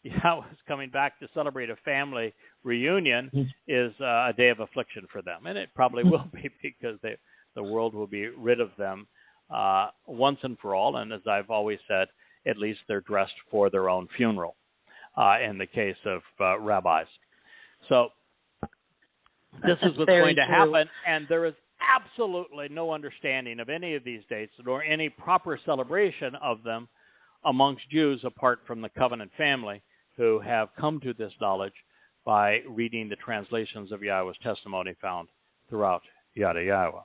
Yahweh is coming back to celebrate a family reunion is a day of affliction for them. And it probably will be, because the world will be rid of them once and for all. And as I've always said, at least they're dressed for their own funeral in the case of rabbis. So this is what's going to happen, and there is absolutely no understanding of any of these dates nor any proper celebration of them amongst Jews apart from the covenant family, who have come to this knowledge by reading the translations of Yahweh's testimony found throughout Yada Yahowah.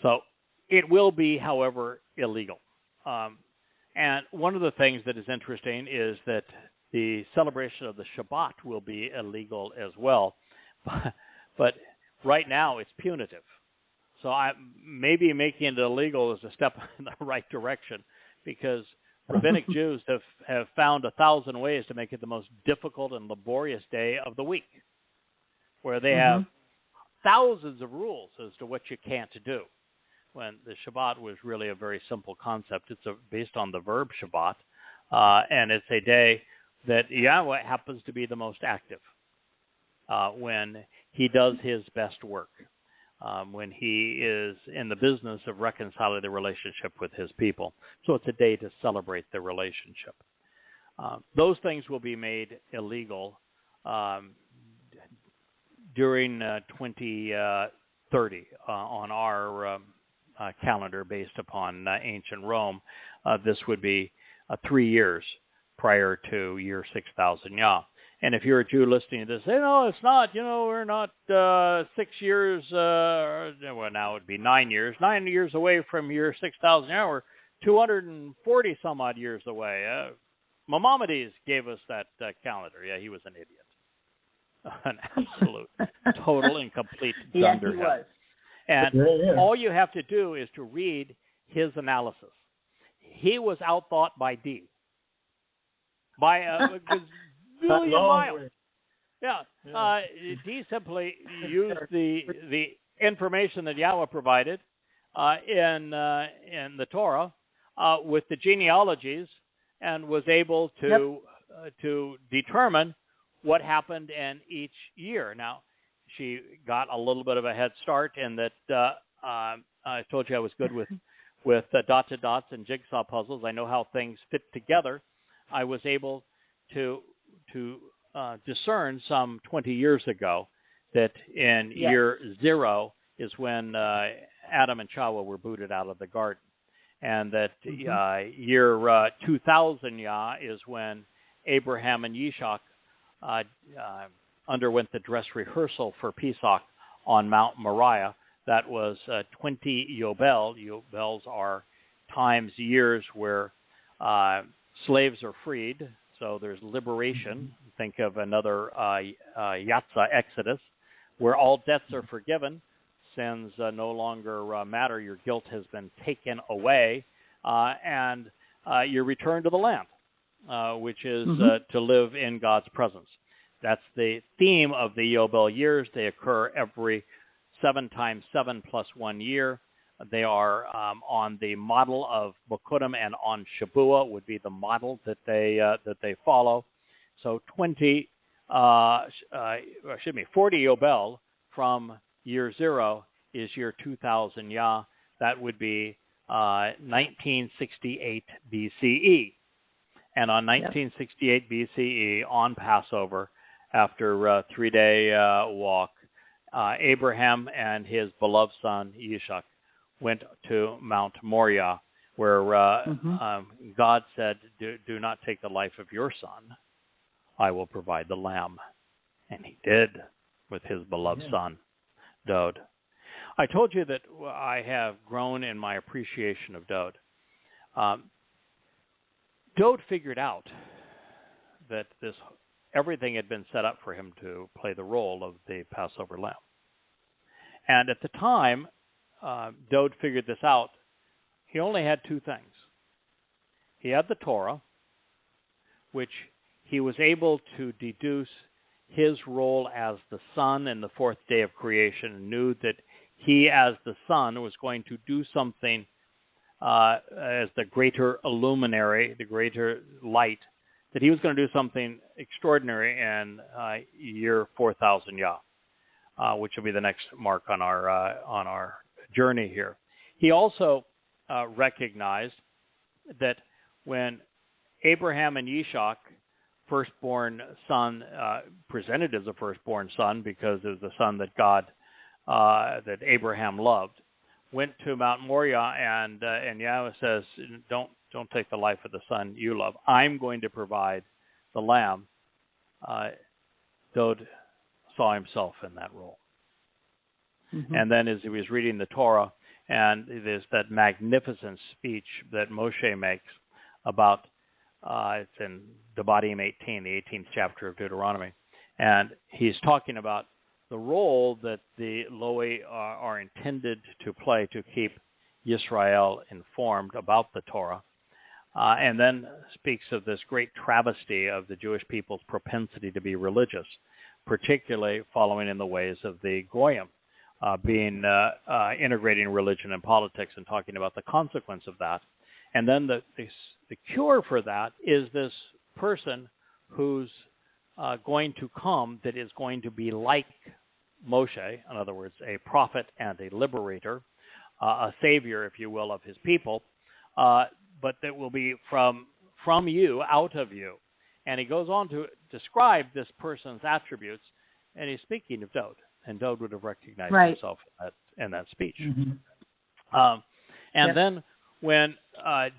So it will be, however, illegal. And one of the things that is interesting is that the celebration of the Shabat will be illegal as well. But right now it's punitive. So maybe making it illegal is a step in the right direction, because rabbinic Jews have found 1,000 ways to make it the most difficult and laborious day of the week, where they have thousands of rules as to what you can't do, when the Shabbat was really a very simple concept. It's based on the verb Shabbat, and it's a day that Yahweh happens to be the most active when he does his best work, when he is in the business of reconciling the relationship with his people. So it's a day to celebrate the relationship. Those things will be made illegal during 2030 on our calendar based upon ancient Rome. This would be 3 years prior to year 6000 Yah. And if you're a Jew listening to this, say, no, it's not. We're not 6 years. Well, now it would be 9 years. 9 years away from year 6000 Yah. We're 240 some odd years away. Maimonides gave us that calendar. Yeah, he was an idiot. An absolute, total, and complete dunderhead. He was. And all you have to do is to read his analysis. He was outthought by D. by a gazillion miles. Way. Yeah. He simply used the information that Yahweh provided in the Torah with the genealogies, and was able to determine what happened in each year. Now, she got a little bit of a head start in that I told you I was good with dot-to dots and jigsaw puzzles. I know how things fit together. I was able to discern some 20 years ago that in year 0 is when Adam and Tsywon were booted out of the garden, and that year 2000 is when Abraham and Yishak underwent the dress rehearsal for Pesach on Mount Moriah. That was 20 Yow'el. Yow'els are times, years where slaves are freed. So there's liberation. Think of another Yatsa Exodus, where all debts are forgiven. Sins no longer matter. Your guilt has been taken away, and you return to the land, which is to live in God's presence. That's the theme of the Yow'el years. They occur every 7 times 7 plus 1 year. They are on the model of Bokurim, and on Shabua would be the model that they follow. So 40 Yow'el from year 0 is year 2000 That would be 1968 BCE. And on 1968 BCE, on Passover, after a 3-day walk, Abraham and his beloved son Yishak went to Mount Moriah, where God said, do not take the life of your son. I will provide the lamb. And he did, with his beloved son, Dowd. I told you that I have grown in my appreciation of Dowd. Dowd figured out that everything had been set up for him to play the role of the Passover lamb. And at the time Dowd figured this out, he only had 2 things. He had the Torah, which he was able to deduce his role as the son in the 4th day of creation, and knew that he, as the son, was going to do something as the greater illuminary, the greater light, that he was going to do something extraordinary in year 4000 which will be the next mark on our journey here. He also recognized that when Abraham and Yishak, firstborn son, presented as a firstborn son because it was the son that that Abraham loved, went to Mount Moriah, and Yahweh says, don't take the life of the son you love. I'm going to provide the lamb. Dowd saw himself in that role. And then as he was reading the Torah, and there's that magnificent speech that Moshe makes about, it's in Devarim 18, the 18th chapter of Deuteronomy, and he's talking about the role that the Loi are intended to play to keep Yisra'el informed about the Torah, and then speaks of this great travesty of the Jewish people's propensity to be religious, particularly following in the ways of the Goyim, integrating religion and politics, and talking about the consequence of that. And then the cure for that is this person who's going to come that is going to be like Moshe, in other words, a prophet and a liberator, a savior, if you will, of his people, but that will be from you, out of you. And he goes on to describe this person's attributes, and he's speaking of Dowd, and Dowd would have recognized himself in that speech. And then when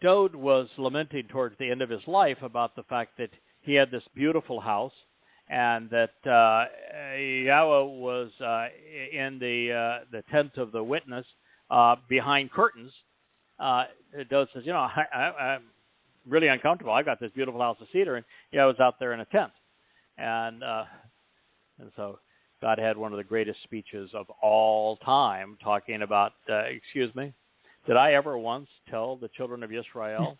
Dowd was lamenting towards the end of his life about the fact that he had this beautiful house, and that Yahweh was in the tent of the witness behind curtains, Dowd says, I'm really uncomfortable. I got this beautiful house of cedar, and Yahweh's out there in a tent. And so God had one of the greatest speeches of all time, talking about, Did I ever once tell the children of Yisra'el,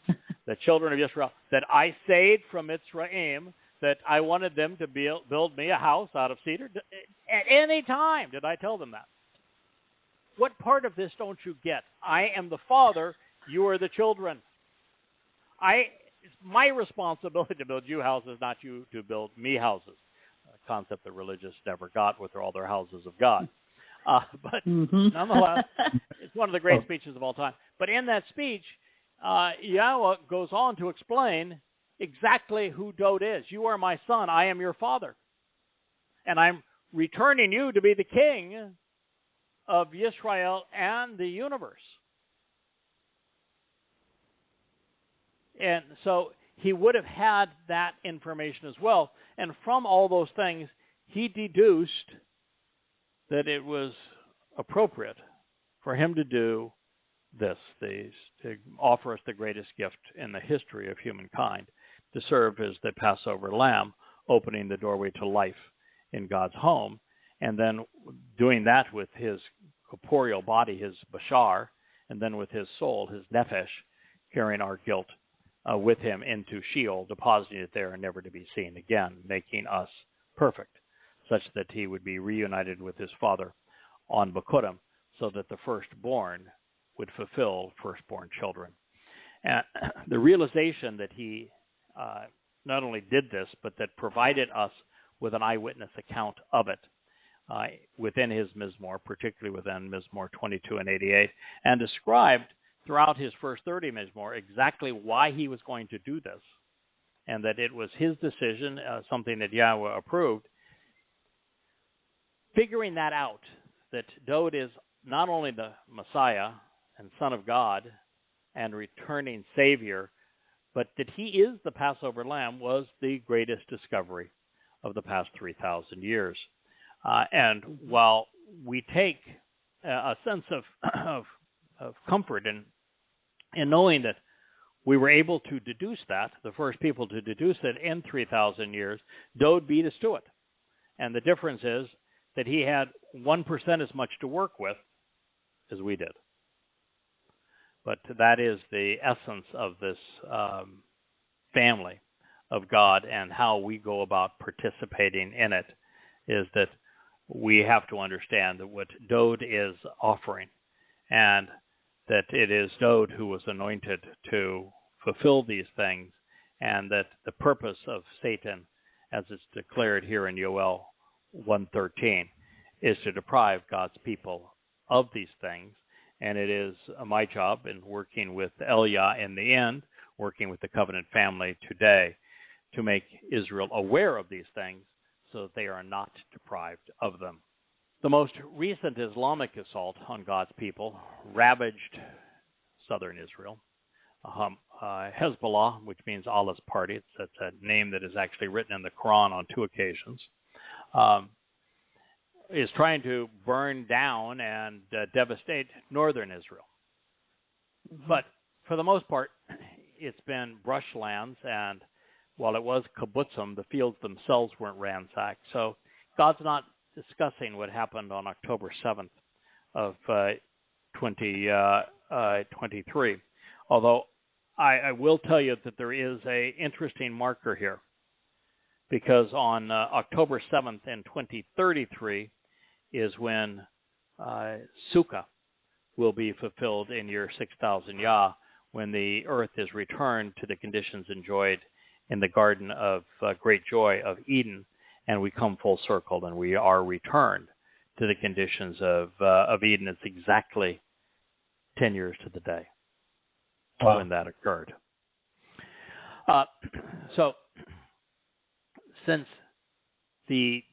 that I said from Mitzrayim that I wanted them to build me a house out of cedar? At any time did I tell them that? What part of this don't you get? I am the father, you are the children. It's my responsibility to build you houses, not you to build me houses. A concept that religious never got with all their houses of God. But nonetheless, it's one of the great speeches of all time. But in that speech, Yahweh goes on to explain exactly who Dowd is. You are my son. I am your father. And I'm returning you to be the king of Yisra'el and the universe. And so he would have had that information as well. And from all those things, he deduced that it was appropriate for him to do this, to offer us the greatest gift in the history of humankind, to serve as the Passover lamb, opening the doorway to life in God's home, and then doing that with his corporeal body, his bashar, and then with his soul, his nefesh, carrying our guilt with him into Sheol, depositing it there and never to be seen again, making us perfect, such that he would be reunited with his father on Bekurim, so that the firstborn would fulfill firstborn children. And the realization that he not only did this, but that provided us with an eyewitness account of it within his Mizmor, particularly within Mizmor 22 and 88, and described throughout his first 30 Mizmor exactly why he was going to do this, and that it was his decision, something that Yahweh approved. Figuring that out, that Dowd is not only the Messiah and Son of God and returning Savior, but that he is the Passover Lamb was the greatest discovery of the past 3,000 years. And while we take a sense of comfort in knowing that we were able to deduce that, the first people to deduce it in 3,000 years, Dowd beat us to it. And the difference is that he had 1% as much to work with as we did. But that is the essence of this family of God, and how we go about participating in it is that we have to understand that what Dowd is offering, and that it is Dowd who was anointed to fulfill these things, and that the purpose of Satan, as it's declared here in Yow'el 1:13, is to deprive God's people of these things. And it is my job in working with Elia in the end, working with the covenant family today, to make Israel aware of these things so that they are not deprived of them. The most recent Islamic assault on God's people ravaged southern Israel. Hezbollah, which means Allah's party, it's a name that is actually written in the Quran on 2 occasions, is trying to burn down and devastate northern Israel. But for the most part, it's been brushlands, and while it was kibbutzim, the fields themselves weren't ransacked. So God's not discussing what happened on October 7th of 2023. Although I will tell you that there is an interesting marker here, because on October 7th in 2033 is when Sukkah will be fulfilled in year 6,000 Yah, when the earth is returned to the conditions enjoyed in the Garden of Great Joy of Eden, and we come full circle and we are returned to the conditions of Eden. It's exactly 10 years to the day when that occurred. So since the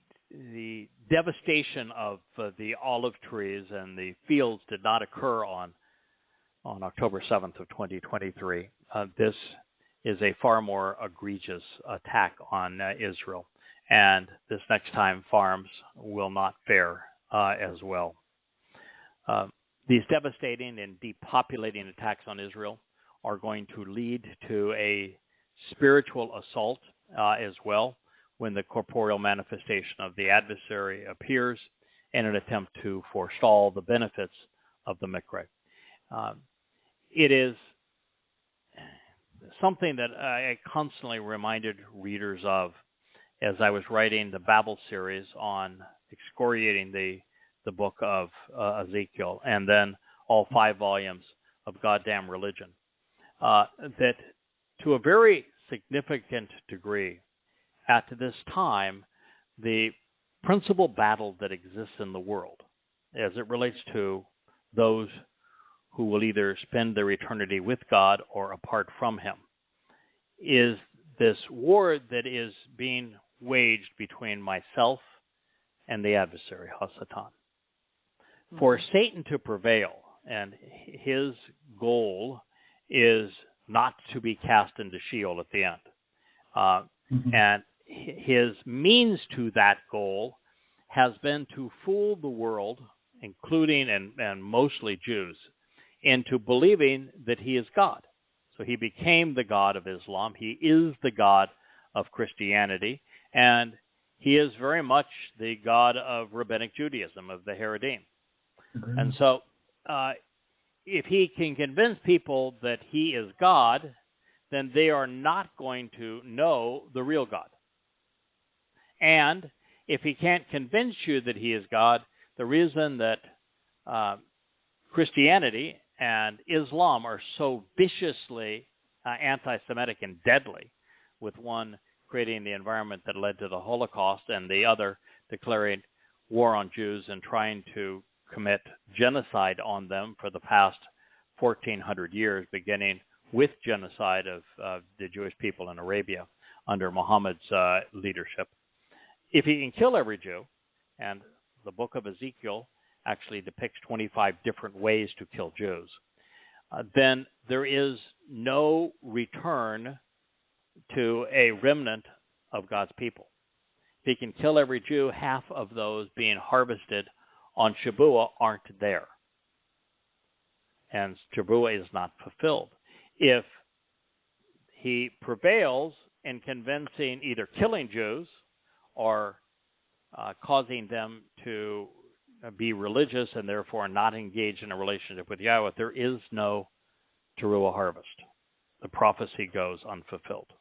devastation of the olive trees and the fields did not occur on October 7th of 2023, this is a far more egregious attack on Israel. And this next time, farms will not fare as well. These devastating and depopulating attacks on Israel are going to lead to a spiritual assault as well, when the corporeal manifestation of the adversary appears in an attempt to forestall the benefits of the Mikra. it is something that I constantly reminded readers of as I was writing the Babel series on excoriating the book of Ezekiel, and then all 5 volumes of Goddamn Religion, that to a very significant degree, at this time, the principal battle that exists in the world, as it relates to those who will either spend their eternity with God or apart from Him, is this war that is being waged between myself and the adversary, Hasatan. For Satan to prevail, and his goal is not to be cast into Sheol at the end. And his means to that goal has been to fool the world, including and mostly Jews, into believing that he is God. So he became the God of Islam. He is the God of Christianity. And he is very much the God of Rabbinic Judaism, of the Haredim. And so if he can convince people that he is God, then they are not going to know the real God. And if he can't convince you that he is God, the reason that Christianity and Islam are so viciously anti-Semitic and deadly, with one creating the environment that led to the Holocaust and the other declaring war on Jews and trying to commit genocide on them for the past 1,400 years, beginning with genocide of the Jewish people in Arabia under Muhammad's leadership. If he can kill every Jew, and the book of Ezekiel actually depicts 25 different ways to kill Jews, then there is no return to a remnant of God's people. If he can kill every Jew, half of those being harvested on Shabuah aren't there. And Shabuah is not fulfilled. If he prevails in convincing, either killing Jews or causing them to be religious and therefore not engage in a relationship with Yahweh, there is no Teruah harvest. The prophecy goes unfulfilled.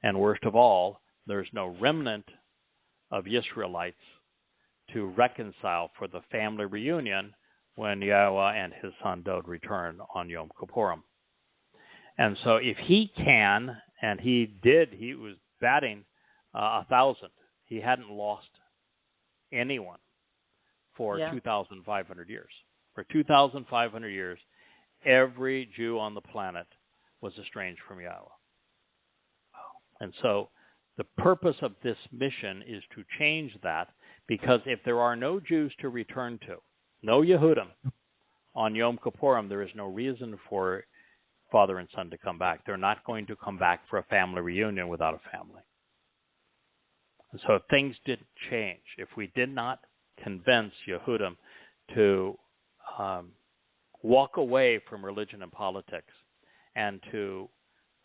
And worst of all, there's no remnant of Yisraelites to reconcile for the family reunion when Yahweh and his son Dowd return on Yom Kippurim. And so if he can, and he did, he was batting 1,000. He hadn't lost anyone for 2,500 years. For 2,500 years, every Jew on the planet was estranged from Yahweh. And so the purpose of this mission is to change that, because if there are no Jews to return to, no Yehudim, on Yom Kippurim, there is no reason for father and son to come back. They're not going to come back for a family reunion without a family. And so if things didn't change, if we did not convince Yehudim to walk away from religion and politics and to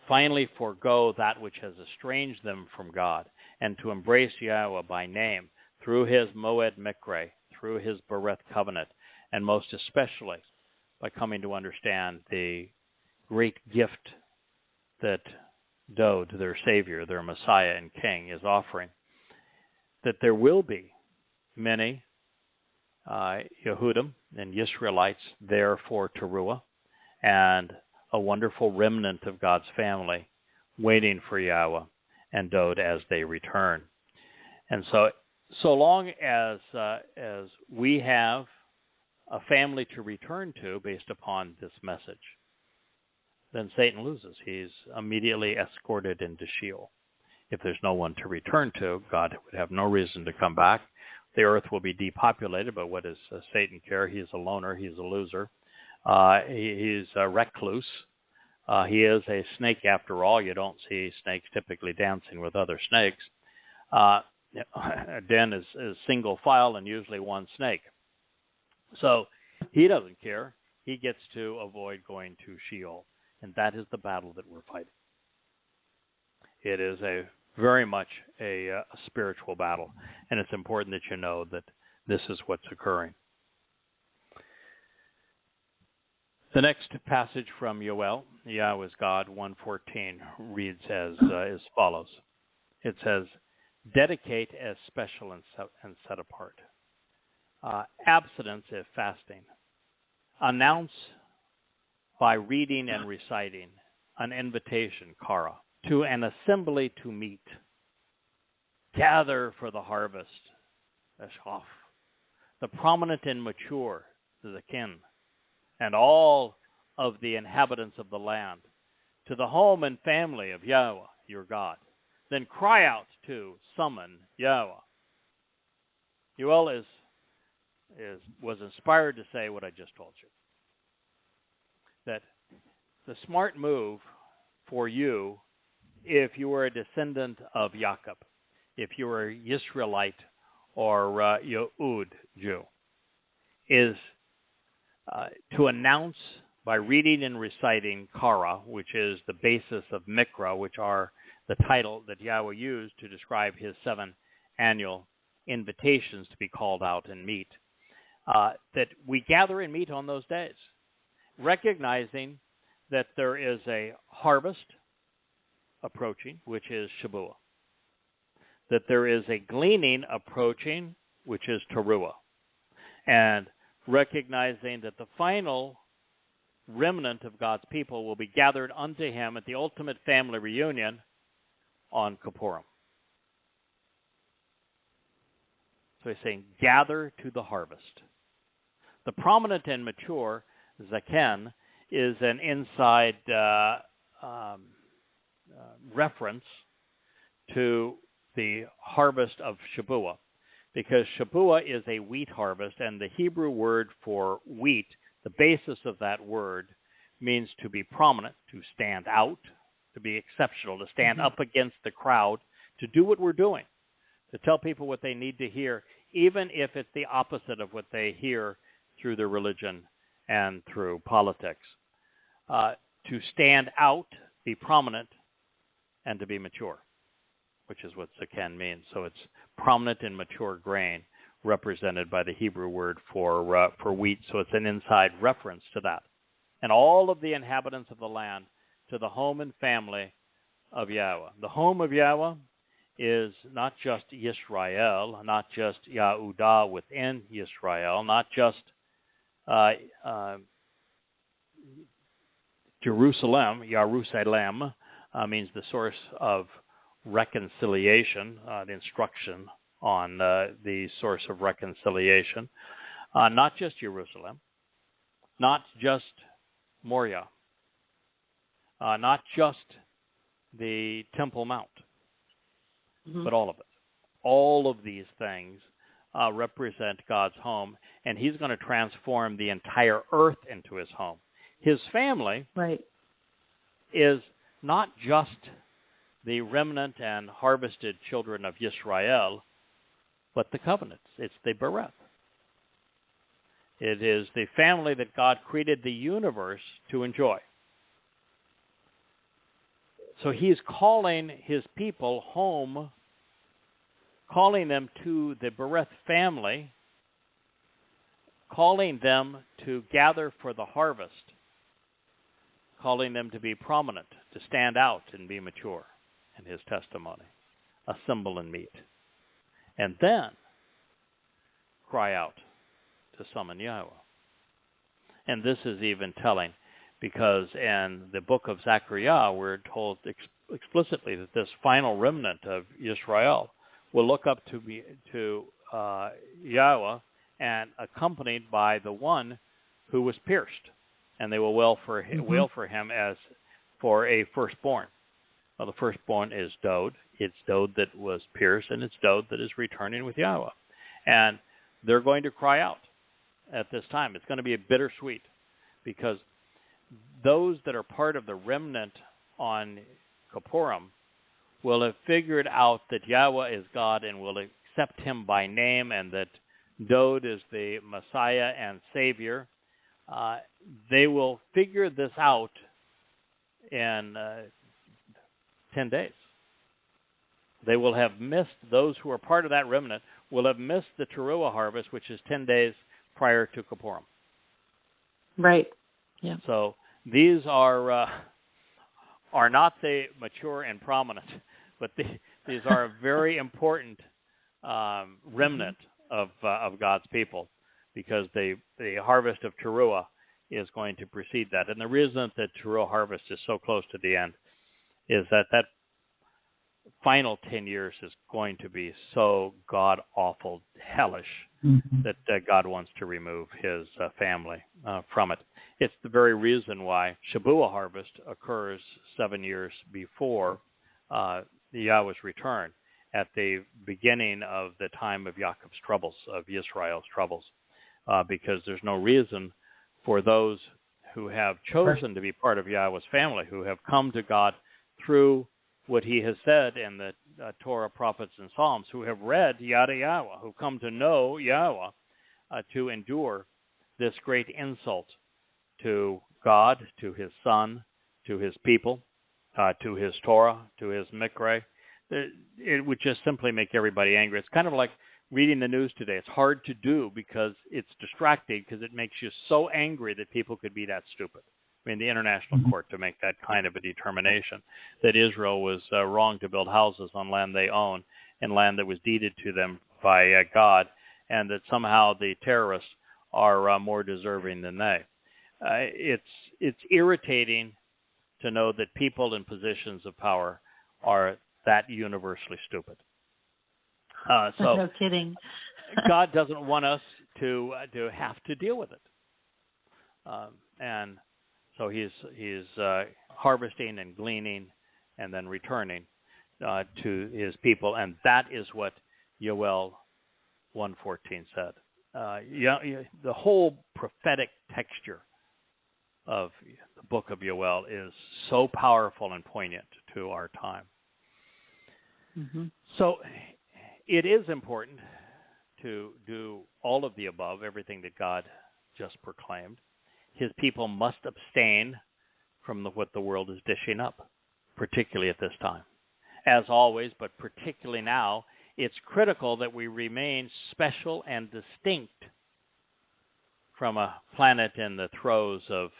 finally forego that which has estranged them from God and to embrace Yahweh by name through his Moed Mikre, through his Bereth covenant, and most especially by coming to understand the great gift that Dowd, their Savior, their Messiah and King, is offering, that there will be many Yehudim and Yisraelites there for Teruah, and a wonderful remnant of God's family waiting for Yahweh and Dowd as they return. And so long as we have a family to return to based upon this message, then Satan loses. He's immediately escorted into Sheol. If there's no one to return to, God would have no reason to come back. The earth will be depopulated, but what does Satan care? He's a loner. He's a loser. He's a recluse. He is a snake after all. You don't see snakes typically dancing with other snakes. A den is single file and usually one snake. So he doesn't care. He gets to avoid going to Sheol. And that is the battle that we're fighting. It is very much a spiritual battle. And it's important that you know that this is what's occurring. The next passage from Yow'el, Yahweh is God, 1:14, reads as follows. It says, dedicate as special and set apart. Abstinence if fasting. Announce by reading and reciting an invitation, kara, to an assembly to meet. Gather for the harvest, eshaf, the prominent and mature, the kin, and all of the inhabitants of the land, to the home and family of Yahweh, your God. Then cry out to summon Yahweh. Yow'el was inspired to say what I just told you. That the smart move for you, if you were a descendant of Jacob, if you were a Yisraelite or Yehud Jew, is to announce by reading and reciting Kara, which is the basis of Mikra, which are the title that Yahweh used to describe his 7 annual invitations to be called out and meet, that we gather and meet on those days, recognizing that there is a harvest approaching, which is Shabuah, that there is a gleaning approaching, which is Teruah, and recognizing that the final remnant of God's people will be gathered unto him at the ultimate family reunion on Kippurim. So he's saying, gather to the harvest. The prominent and mature, Zaken, is an inside reference to the harvest of Shabuah, because Shabuah is a wheat harvest, and the Hebrew word for wheat, the basis of that word, means to be prominent, to stand out, to be exceptional, to stand up against the crowd, to do what we're doing, to tell people what they need to hear, even if it's the opposite of what they hear through their religion and through politics. To stand out, be prominent, and to be mature, which is what Zaken means. So it's prominent and mature grain represented by the Hebrew word for wheat. So it's an inside reference to that. And all of the inhabitants of the land to the home and family of Yahweh. The home of Yahweh is not just Yisra'el, not just Yehudah within Yisra'el, not just Jerusalem. Jerusalem means the source of reconciliation, the instruction on the source of reconciliation. Not just Jerusalem, not just Moriah, not just the Temple Mount, but all of it. All of these things represent God's home, and he's going to transform the entire earth into his home. His family is not just the remnant and harvested children of Yisra'el, but the covenants. It's the Bereth. It is the family that God created the universe to enjoy. So he's calling his people home, calling them to the Bereth family, calling them to gather for the harvest, calling them to be prominent, to stand out and be mature in his testimony, assemble and meet. And then cry out to summon Yahweh. And this is even telling, because in the book of Zechariah, we're told explicitly that this final remnant of Yisrael will look up to Yahweh and accompanied by the one who was pierced, and they will wail for him as for a firstborn. Well, the firstborn is Dowd. It's Dowd that was pierced, and it's Dowd that is returning with Yahweh. And they're going to cry out at this time. It's going to be a bittersweet, because those that are part of the remnant on Kippurim will have figured out that Yahweh is God and will accept him by name, and that Dowd is the Messiah and Savior. They will figure this out in 10 days. They will have missed, those who are part of that remnant will have missed the Teruah harvest, which is 10 days prior to Kippurim. Right. Yeah. So these are not say mature and prominent, but these are a very important remnant of God's people, because the harvest of Towrah is going to precede that. And the reason that Towrah harvest is so close to the end is that final 10 years is going to be so god-awful, hellish, that God wants to remove his family from it. It's the very reason why Shabuah harvest occurs 7 years before Yahweh's return, at the beginning of the time of Yaakov's troubles, of Yisrael's troubles, because there's no reason for those who have chosen to be part of Yahweh's family, who have come to God through what he has said in the Torah, prophets, and Psalms, who have read Yada Yahowah, who come to know Yahweh, to endure this great insult to God, to his Son, to his people, to his Torah, to his Mikra. It would just simply make everybody angry. It's kind of like reading the news today. It's hard to do because it's distracting, because it makes you so angry that people could be that stupid. I mean, the international court to make that kind of a determination, that Israel was wrong to build houses on land they own and land that was deeded to them by God, and that somehow the terrorists are more deserving than they. It's irritating to know that people in positions of power are that universally stupid. So no kidding. God doesn't want us to have to deal with it, and so he's harvesting and gleaning and then returning to his people, and that is what Yow'el 1:14 said. The whole prophetic texture of the book of Yow'el is so powerful and poignant to our time. So it is important to do all of the above, everything that God just proclaimed. His people must abstain from what the world is dishing up, particularly at this time. As always, but particularly now, it's critical that we remain special and distinct from a planet in the throes of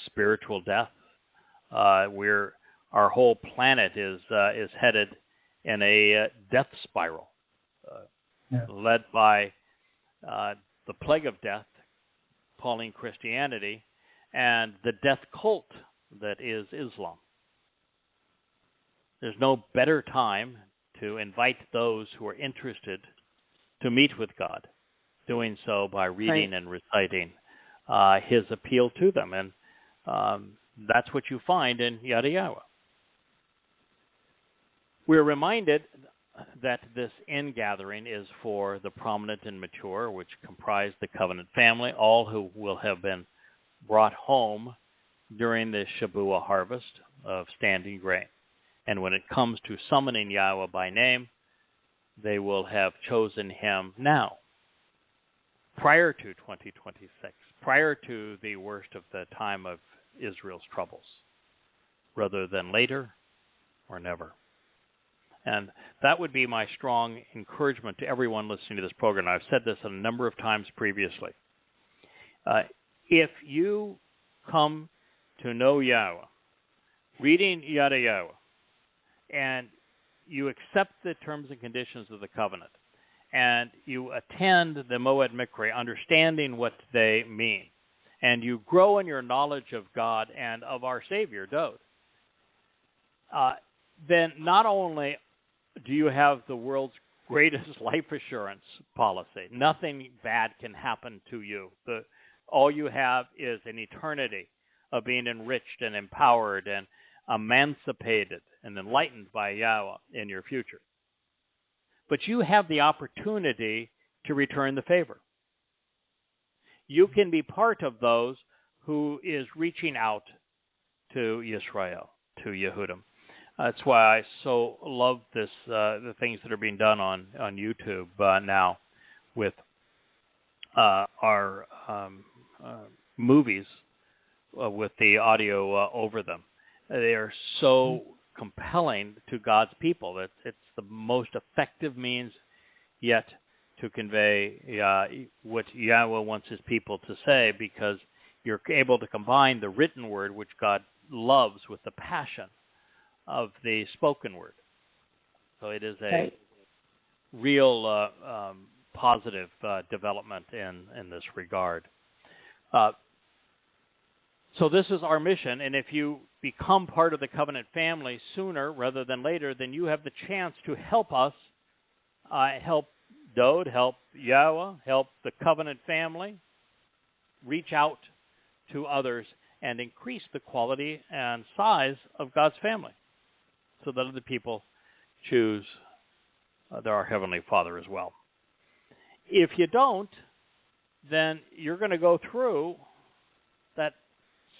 spiritual death. Our whole planet is headed in a death spiral, led by the plague of death, calling Christianity, and the death cult that is Islam. There's no better time to invite those who are interested to meet with God, doing so by reading and reciting his appeal to them. And that's what you find in Yada Yahowah. We're reminded that this ingathering is for the prominent and mature, which comprise the covenant family, all who will have been brought home during the Shabuah harvest of standing grain. And when it comes to summoning Yahweh by name, they will have chosen him now, prior to 2026, prior to the worst of the time of Israel's troubles, rather than later or never. And that would be my strong encouragement to everyone listening to this program. I've said this a number of times previously. If you come to know Yahweh, reading Yada Yahowah, and you accept the terms and conditions of the covenant, and you attend the Moed Mikra, understanding what they mean, and you grow in your knowledge of God and of our Savior, Dowd, then not only do you have the world's greatest life assurance policy, nothing bad can happen to you. All you have is an eternity of being enriched and empowered and emancipated and enlightened by Yahweh in your future. But you have the opportunity to return the favor. You can be part of those who is reaching out to Yisra'el, to Yehudim. That's why I so love this, the things that are being done on YouTube now with our movies with the audio over them. They are so compelling to God's people that it's the most effective means yet to convey what Yahweh wants his people to say, because you're able to combine the written word, which God loves, with the passion of the spoken word. So it is a real positive development in this regard. So this is our mission, and if you become part of the covenant family sooner rather than later, then you have the chance to help us, help Dowd, help Yahweh, help the covenant family, reach out to others, and increase the quality and size of God's family so that other people choose our Heavenly Father as well. If you don't, then you're going to go through that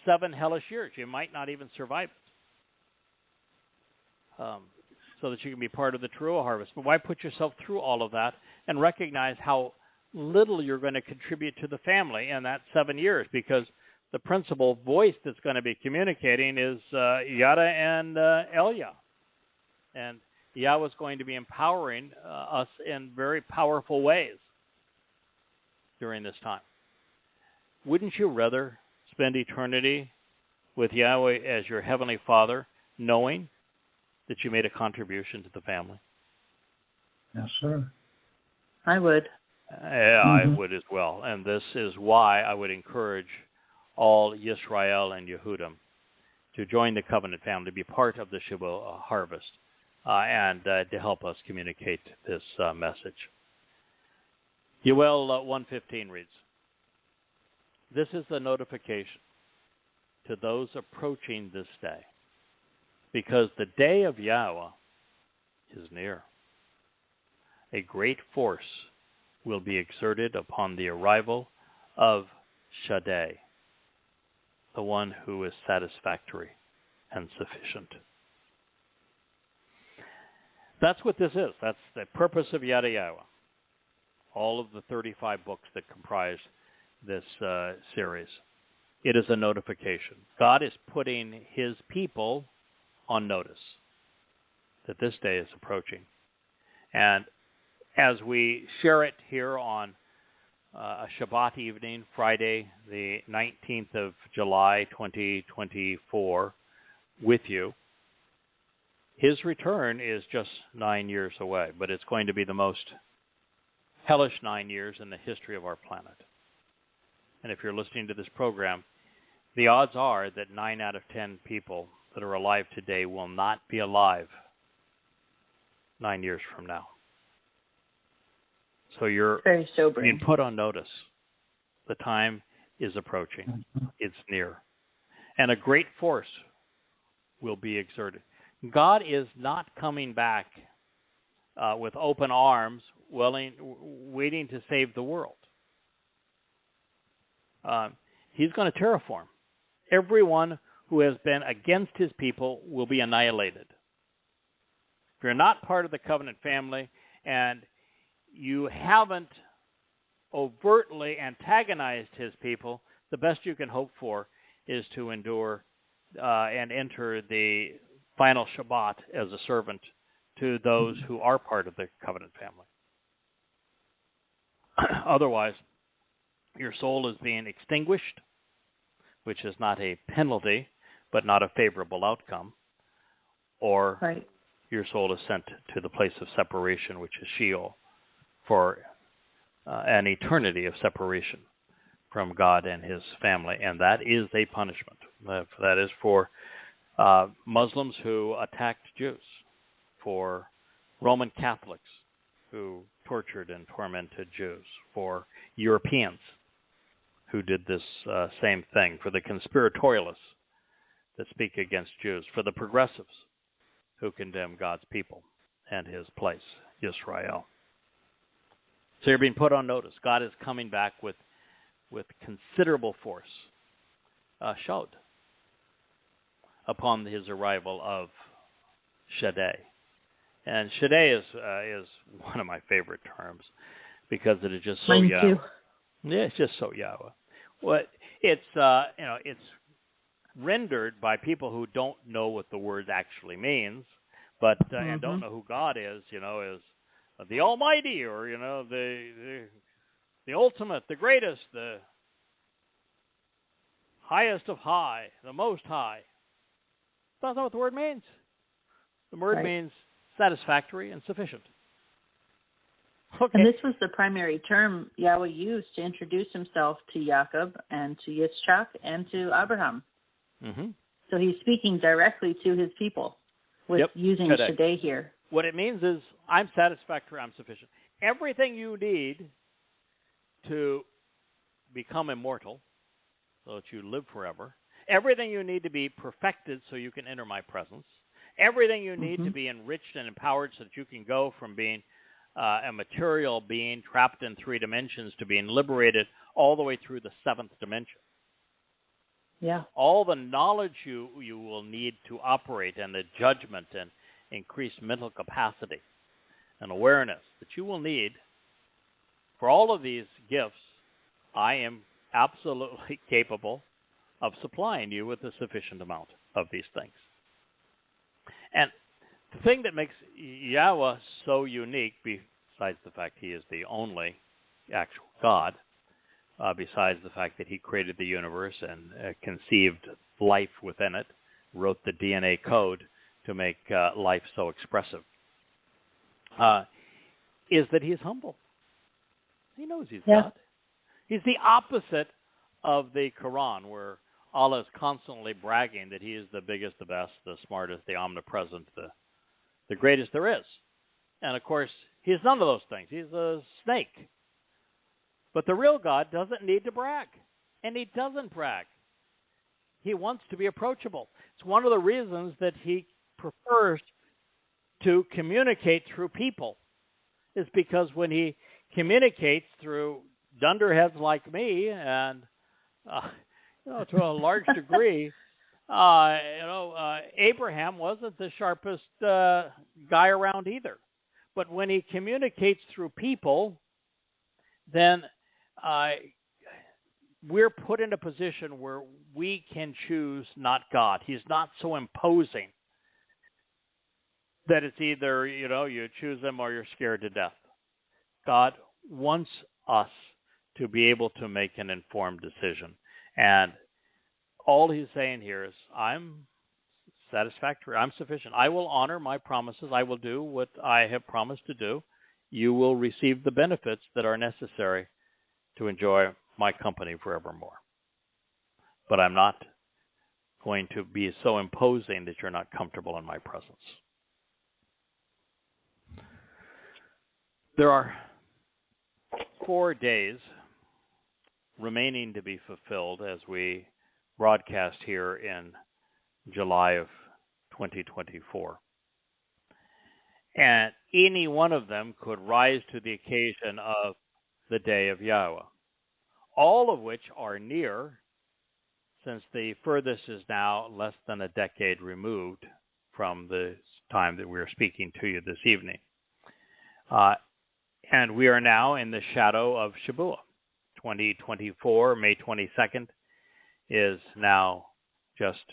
7 hellish years. You might not even survive it. So that you can be part of the true harvest. But why put yourself through all of that and recognize how little you're going to contribute to the family in that 7 years? Because the principal voice that's going to be communicating is Yada and Elia. And Yahweh is going to be empowering us in very powerful ways during this time. Wouldn't you rather spend eternity with Yahweh as your Heavenly Father, knowing that you made a contribution to the family? Yes, sir. I would. I would as well. And this is why I would encourage all Yisra'el and Yehudim to join the covenant family, to be part of the Shabat harvest, and to help us communicate this message. Yow'el 1:15 reads, "This is the notification to those approaching this day, because the day of Yahweh is near. A great force will be exerted upon the arrival of Shaddai, the one who is satisfactory and sufficient." That's what this is. That's the purpose of Yada Yahowah. All of the 35 books that comprise this series. It is a notification. God is putting his people on notice that this day is approaching. And as we share it here on a Shabbat evening, Friday, the 19th of July, 2024, with you, his return is just 9 years away, but it's going to be the most hellish 9 years in the history of our planet. And if you're listening to this program, the odds are that 9 out of 10 people that are alive today will not be alive 9 years from now. So you're very sobering. being put on notice. The time is approaching. It's near. And a great force will be exerted. God is not coming back with open arms, waiting to save the world. He's going to terraform. Everyone who has been against his people will be annihilated. If you're not part of the covenant family and you haven't overtly antagonized his people, the best you can hope for is to endure and enter the final Shabbat as a servant to those who are part of the covenant family. Otherwise, your soul is being extinguished, which is not a penalty, but not a favorable outcome, or your soul is sent to the place of separation, which is Sheol, for an eternity of separation from God and his family, and that is a punishment. That is for Muslims who attacked Jews, for Roman Catholics who tortured and tormented Jews, for Europeans who did this same thing, for the conspiratorialists that speak against Jews, for the progressives who condemn God's people and his place, Yisra'el. So you're being put on notice. God is coming back with considerable force, showed upon his arrival of Shaddai. And Shaddai is one of my favorite terms because it is just so Mine Yahweh. too. Yeah, it's just so Yahweh. Well, it's rendered by people who don't know what the word actually means, but and don't know who God is. Is the Almighty, or the ultimate, the greatest, highest of high, the most high. That's not what the word means. The word means satisfactory and sufficient. Okay. And this was the primary term Yahweh used to introduce himself to Jacob and to Yitzchak and to Abraham. Mm-hmm. So he's speaking directly to his people with using Shaddai here. What it means is, I'm satisfactory, I'm sufficient. Everything you need to become immortal, so that you live forever, everything you need to be perfected so you can enter my presence, everything you need to be enriched and empowered so that you can go from being a material being trapped in 3 dimensions to being liberated all the way through the 7th dimension. Yeah. All the knowledge you will need to operate, and the judgment and increased mental capacity and awareness that you will need for all of these gifts, I am absolutely capable of supplying you with a sufficient amount of these things. And the thing that makes Yahweh so unique, besides the fact he is the only actual God, besides the fact that he created the universe and conceived life within it, wrote the DNA code to make life so expressive, is that he is humble. He knows he's God. He's the opposite of the Quran, where Allah is constantly bragging that he is the biggest, the best, the smartest, the omnipresent, the greatest there is. And, of course, he's none of those things. He's a snake. But the real God doesn't need to brag, and he doesn't brag. He wants to be approachable. It's one of the reasons that he prefers to communicate through people, is because when he communicates through dunderheads like me and, to a large degree, Abraham wasn't the sharpest guy around either. But when he communicates through people, then we're put in a position where we can choose not God. He's not so imposing that it's either, you choose him or you're scared to death. God wants us to be able to make an informed decision. And all he's saying here is, I'm satisfactory, I'm sufficient. I will honor my promises. I will do what I have promised to do. You will receive the benefits that are necessary to enjoy my company forevermore. But I'm not going to be so imposing that you're not comfortable in my presence. There are 4 days remaining to be fulfilled as we broadcast here in July of 2024. And any one of them could rise to the occasion of the day of Yahweh, all of which are near, since the furthest is now less than a decade removed from the time that we're speaking to you this evening. And we are now in the shadow of Shabuah. 2024, May 22nd, is now just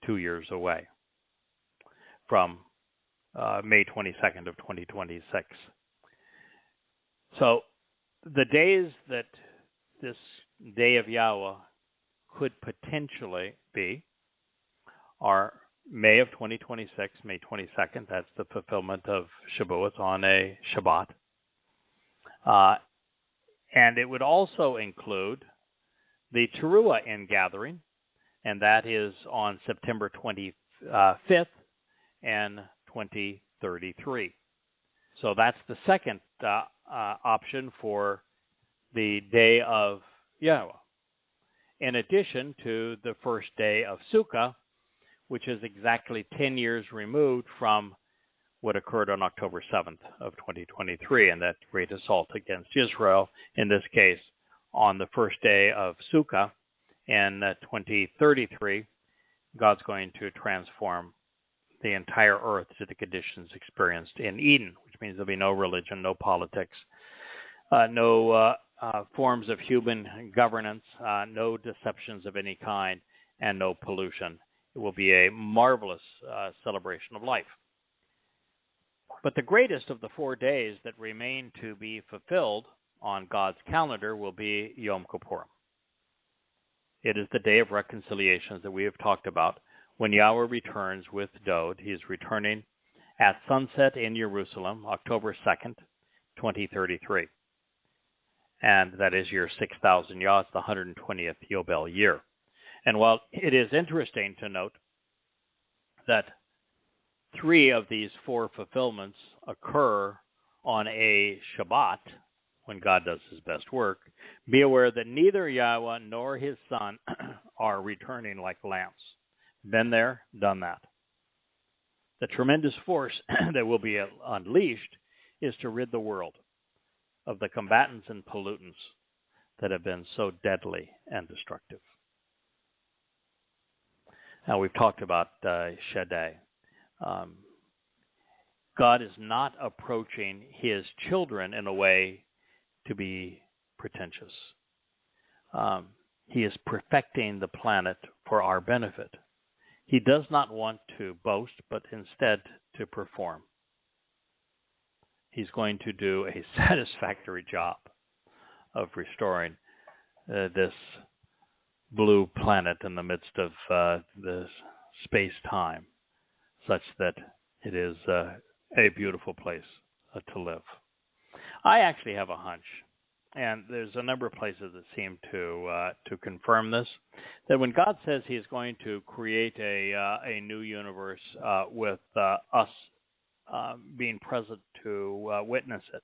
2 years away from May 22nd of 2026. So the days that this day of Yahweh could potentially be are May of 2026, May 22nd. That's the fulfillment of Shabuah. It's on a Shabbat. And it would also include the Towrah ingathering, and that is on September 25th and 2033. So that's the second option for the day of Yahweh, in addition to the first day of Sukkah, which is exactly 10 years removed from what occurred on October 7th of 2023, and that great assault against Yisra'el, in this case, on the first day of Sukkah in 2033, God's going to transform the entire earth to the conditions experienced in Eden, which means there'll be no religion, no politics, no forms of human governance, no deceptions of any kind, and no pollution. It will be a marvelous celebration of life. But the greatest of the 4 days that remain to be fulfilled on God's calendar will be Yom Kippur. It is the day of reconciliations that we have talked about. When Yahweh returns with Dowd, he is returning at sunset in Jerusalem, October 2nd, 2033. And that is year 6,000 Yah, it's the 120th Yow'el year. And while it is interesting to note that 3 of these 4 fulfillments occur on a Shabat, when God does his best work, be aware that neither Yahweh nor his Son are returning like lamps. Been there, done that. The tremendous force that will be unleashed is to rid the world of the combatants and pollutants that have been so deadly and destructive. Now, we've talked about Shaddai. God is not approaching his children in a way to be pretentious. He is perfecting the planet for our benefit. He does not want to boast, but instead to perform. He's going to do a satisfactory job of restoring this blue planet in the midst of the space-time, such that it is a beautiful place to live. I actually have a hunch, and there's a number of places that seem to confirm this, that when God says he is going to create a new universe with us being present to witness it,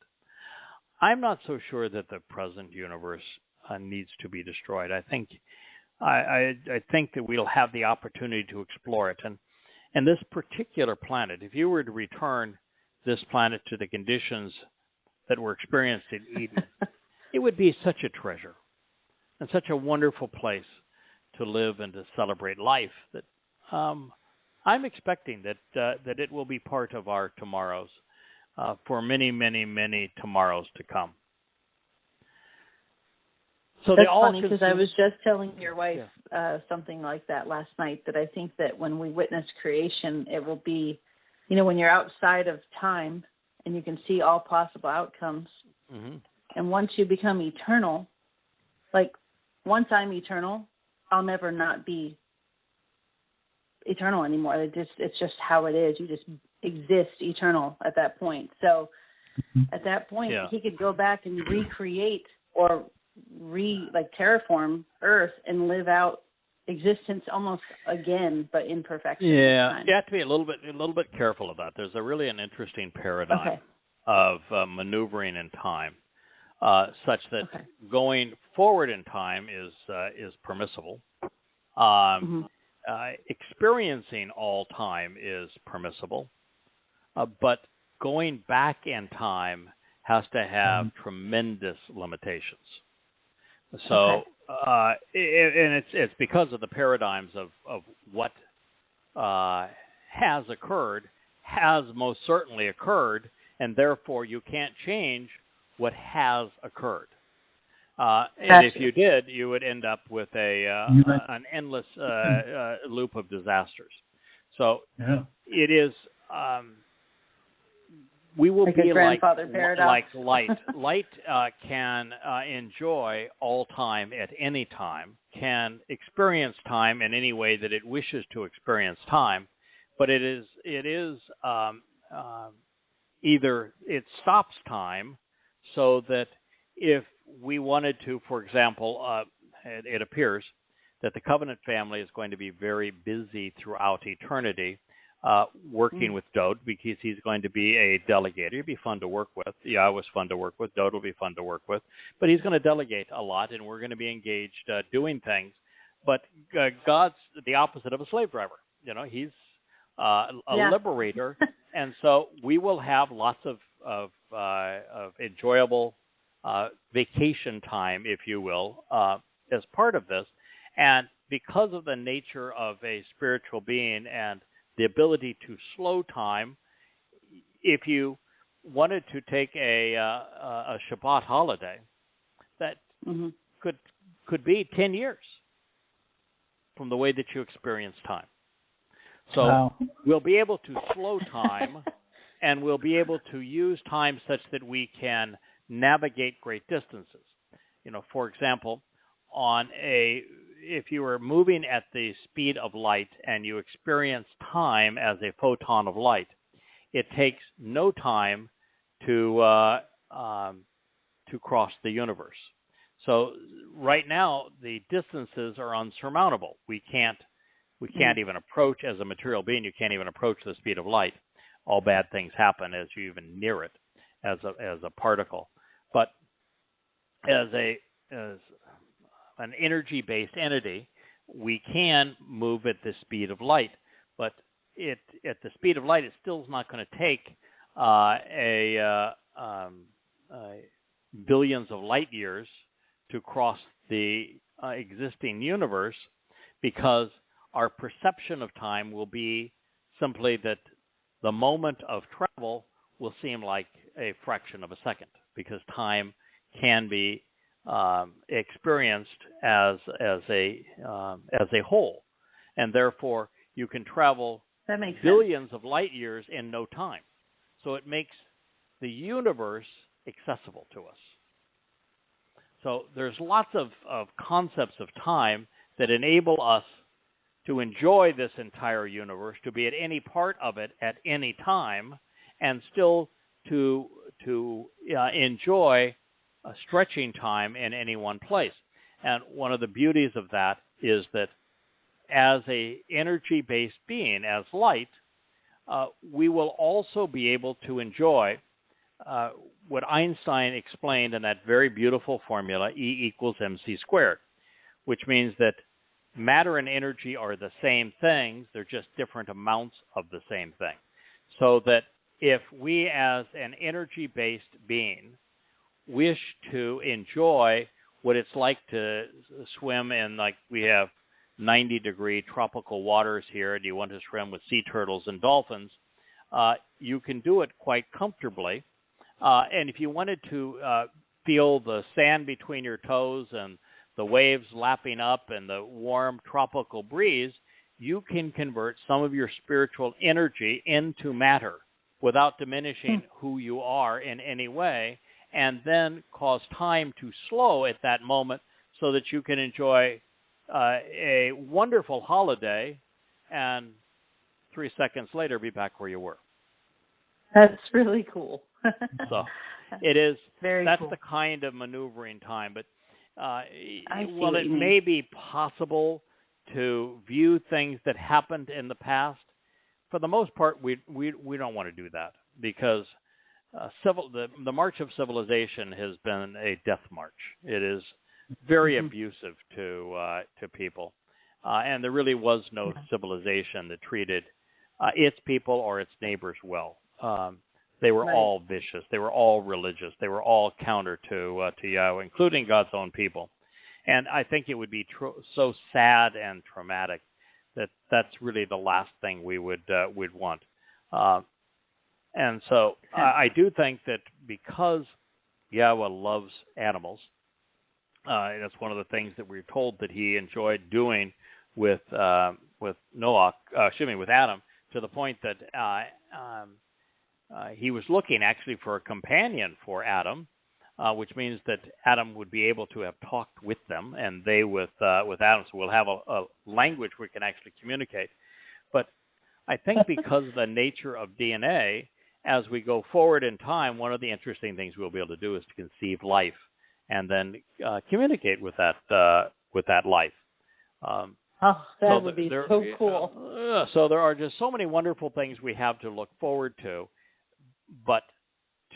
I'm not so sure that the present universe needs to be destroyed. I think that we'll have the opportunity to explore it. And this particular planet, if you were to return this planet to the conditions that were experienced in Eden, it would be such a treasure and such a wonderful place to live and to celebrate life that I'm expecting that it will be part of our tomorrows for many, many, many tomorrows to come. So that's funny because I was just telling your wife something like that last night, that I think that when we witness creation, it will be, when you're outside of time and you can see all possible outcomes. Mm-hmm. And once you become eternal, like once I'm eternal, I'll never not be eternal anymore. It's just how it is. You just exist eternal at that point. So at that point, he could go back and recreate or terraform Earth and live out existence almost again, but in perfection. Yeah, you have to be a little bit careful of that. There's really an interesting paradigm of maneuvering in time, such that going forward in time is permissible. Experiencing all time is permissible, but going back in time has to have tremendous limitations. So, and it's because of the paradigms of what has occurred, has most certainly occurred, and therefore you can't change what has occurred. And if you did, you would end up with an endless loop of disasters. So it is. We will be like light. Light can enjoy all time at any time, can experience time in any way that it wishes to experience time, but it is either it stops time, so that if we wanted to, for example, it appears that the covenant family is going to be very busy throughout eternity, working with Dowd, because he's going to be a delegator. He'll be fun to work with. Yahweh's fun to work with. Dowd will be fun to work with. But he's going to delegate a lot, and we're going to be engaged doing things. But God's the opposite of a slave driver. He's a liberator, and so we will have lots of enjoyable vacation time, if you will, as part of this. And because of the nature of a spiritual being and the ability to slow time, if you wanted to take a Shabbat holiday, that could be 10 years from the way that you experience time. So we'll be able to slow time, and we'll be able to use time such that we can navigate great distances. For example, on a you were moving at the speed of light and you experience time as a photon of light, it takes no time to cross the universe. So right now the distances are unsurmountable. We can't even approach, as a material being, you can't even approach the speed of light. All bad things happen as you even near it as a particle. But as an energy-based entity, we can move at the speed of light. But at the speed of light, it still is not going to take billions of light years to cross the existing universe, because our perception of time will be simply that the moment of travel will seem like a fraction of a second, because time can be experienced as a whole, and therefore you can travel billions of light years in no time. So it makes the universe accessible to us. So there's lots of concepts of time that enable us to enjoy this entire universe, to be at any part of it at any time, and still to enjoy a stretching time in any one place. And one of the beauties of that is that as a energy-based being, as light, we will also be able to enjoy what Einstein explained in that very beautiful formula, E equals mc squared, which means that matter and energy are the same things, they're just different amounts of the same thing. So that if we as an energy-based being wish to enjoy what it's like to swim in, like we have 90-degree tropical waters here, and you want to swim with sea turtles and dolphins, you can do it quite comfortably. And if you wanted to feel the sand between your toes and the waves lapping up and the warm tropical breeze, you can convert some of your spiritual energy into matter without diminishing who you are in any way, and then cause time to slow at that moment so that you can enjoy a wonderful holiday and 3 seconds later be back where you were. That's really cool. So it is, that's cool. the kind of maneuvering time. But while it may be possible to view things that happened in the past, for the most part, we don't want to do that, because the march of civilization has been a death march. It is very abusive to people, and there really was no civilization that treated its people or its neighbors well. They were all vicious. They were all religious. They were all counter to Yahweh, including God's own people. And I think it would be so sad and traumatic that that's really the last thing we would want. And so I do think that because Yahweh loves animals, and that's one of the things that we're told that he enjoyed doing with Adam, to the point that he was looking actually for a companion for Adam, which means that Adam would be able to have talked with them, and they with Adam. So we'll have a language we can actually communicate. But I think because of the nature of DNA, as we go forward in time, one of the interesting things we'll be able to do is to conceive life and then communicate with that life. That would be so cool. So there are just so many wonderful things we have to look forward to. But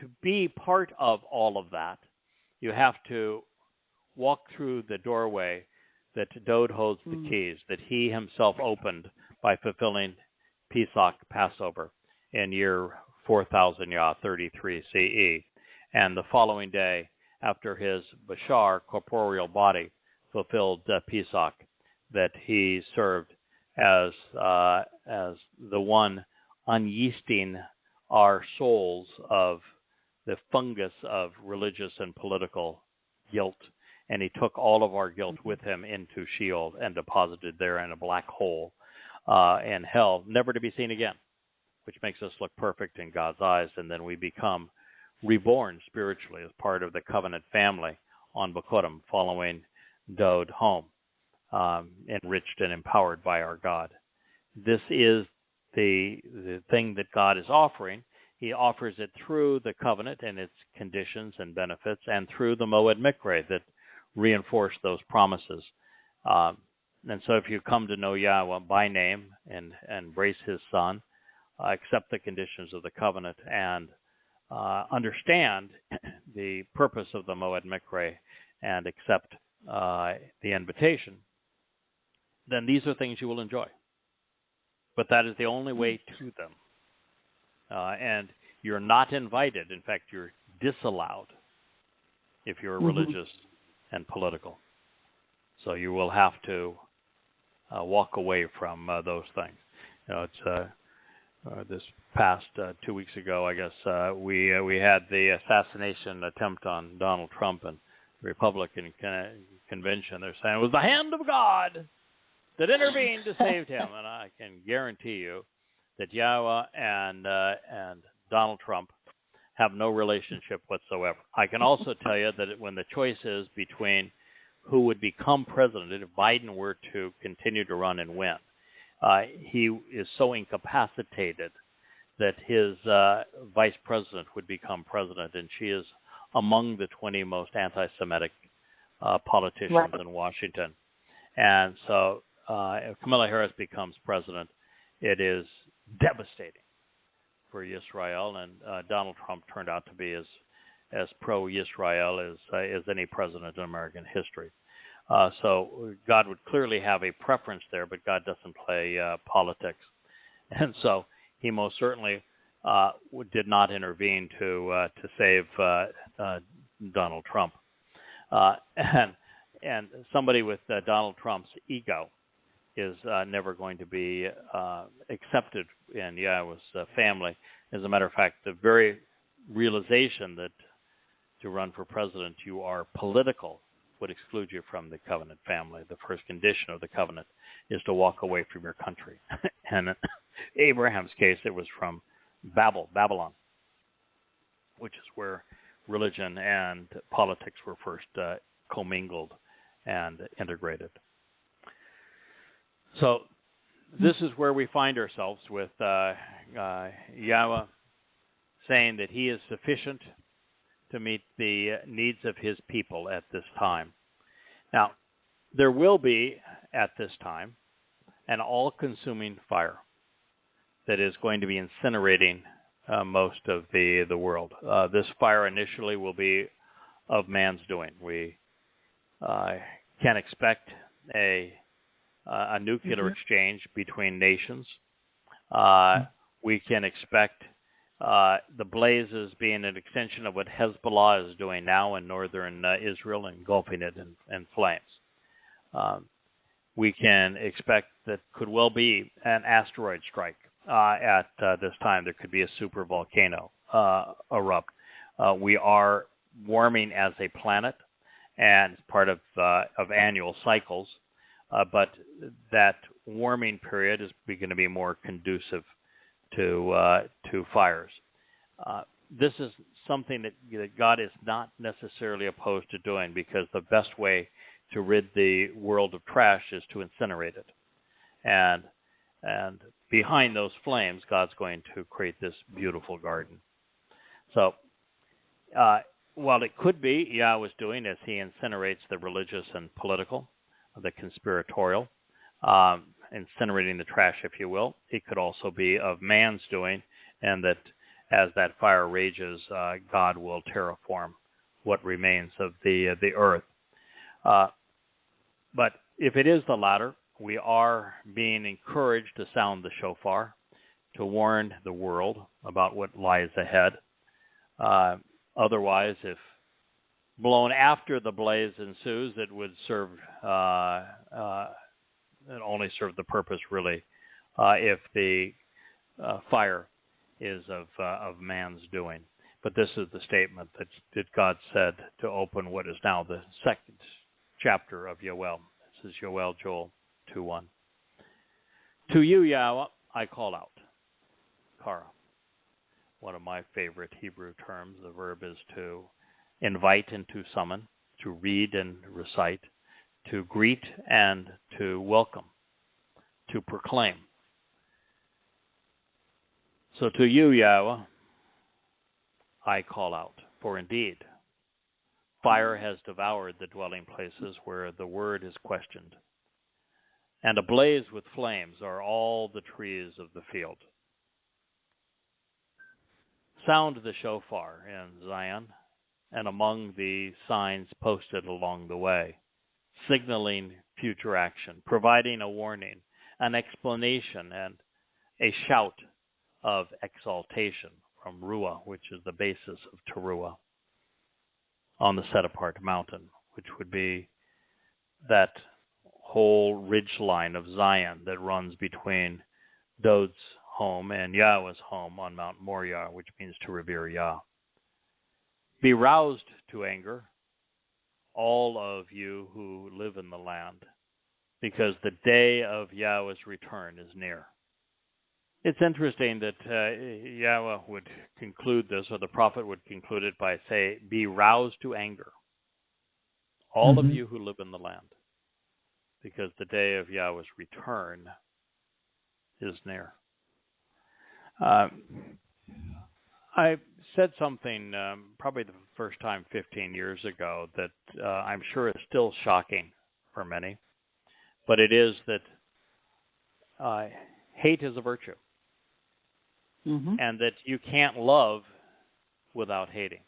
to be part of all of that, you have to walk through the doorway that Dowd holds the keys, that he himself opened by fulfilling Pesach, Passover, in year 4000 Yah, 33 CE. And the following day, after his Bashar, corporeal body, fulfilled Pesach, that he served as the one unyeasting our souls of the fungus of religious and political guilt. And he took all of our guilt with him into Sheol and deposited there in a black hole in hell, never to be seen again, which makes us look perfect in God's eyes. And then we become reborn spiritually as part of the covenant family on Bakurim, following Dowd home. enriched and empowered by our God. This is the thing that God is offering. He offers it through the covenant and its conditions and benefits, and through the Moed Mikre that reinforce those promises. And so if you come to know Yahweh by name and embrace his Son, accept the conditions of the covenant, and understand the purpose of the Moed Mikre, and accept the invitation, then these are things you will enjoy. But that is the only way to them. And you're not invited. In fact, you're disallowed if you're religious and political. So you will have to walk away from those things. You know, it's this past 2 weeks ago, I guess, we had the assassination attempt on Donald Trump, and the Republican convention. They're saying it was the hand of God that intervened to save him, and I can guarantee you that Yahweh and Donald Trump have no relationship whatsoever. I can also tell you that when the choice is between who would become president, if Biden were to continue to run and win, he is so incapacitated that his vice president would become president, and she is among the 20 most anti-Semitic politicians in Washington. And so if Kamala Harris becomes president, it is devastating for Yisra'el, and Donald Trump turned out to be as pro-Yisra'el as any president in American history. So God would clearly have a preference there, but God doesn't play politics. And so he most certainly did not intervene to save Donald Trump. And somebody with Donald Trump's ego is never going to be accepted in Yahweh's family. As a matter of fact, the very realization that to run for president you are political would exclude you from the covenant family. The first condition of the covenant is to walk away from your country. And in Abraham's case, it was from Babylon, which is where religion and politics were first commingled and integrated. So this is where we find ourselves with Yahweh saying that he is sufficient to meet the needs of his people at this time. Now, there will be, at this time, an all-consuming fire that is going to be incinerating most of the world. This fire initially will be of man's doing. We can expect a nuclear exchange between nations. We can expect the blazes being an extension of what Hezbollah is doing now in northern Israel, engulfing it in flames. We can expect that could well be an asteroid strike at this time. There could be a super volcano erupt. We are warming as a planet, and it's part of annual cycles. But that warming period is going to be more conducive to fires. This is something that God is not necessarily opposed to doing, because the best way to rid the world of trash is to incinerate it. And behind those flames, God's going to create this beautiful garden. So while it could be Yahweh is doing as he incinerates the religious and political, the conspiratorial, incinerating the trash, if you will, it could also be of man's doing, and that as that fire rages, God will terraform what remains of the earth. But if it is the latter, we are being encouraged to sound the shofar, to warn the world about what lies ahead. Otherwise, if blown after the blaze ensues, it would serve it only serve the purpose really if the fire is of man's doing. But this is the statement that God said to open what is now the second chapter of Yow'el. This is Yow'el, Joel 2:1. To you, Yahweh, I call out. Kara. One of my favorite Hebrew terms. The verb is to invite and to summon, to read and recite, to greet and to welcome, to proclaim. So to you, Yahweh, I call out, for indeed, fire has devoured the dwelling places where the word is questioned, and ablaze with flames are all the trees of the field. Sound the shofar in Zion, and among the signs posted along the way, signaling future action, providing a warning, an explanation, and a shout of exaltation from Ruah, which is the basis of Teruah, on the set-apart mountain, which would be that whole ridge line of Zion that runs between Dowd's home and Yahweh's home on Mount Moriah, which means to revere Yah. Be roused to anger, all of you who live in the land, because the day of Yahweh's return is near. It's interesting that Yahweh would conclude this, or the prophet would conclude it by saying, be roused to anger, all of you who live in the land, because the day of Yahweh's return is near. I said something probably the first time 15 years ago that I'm sure is still shocking for many, but it is that hate is a virtue, and that you can't love without hating,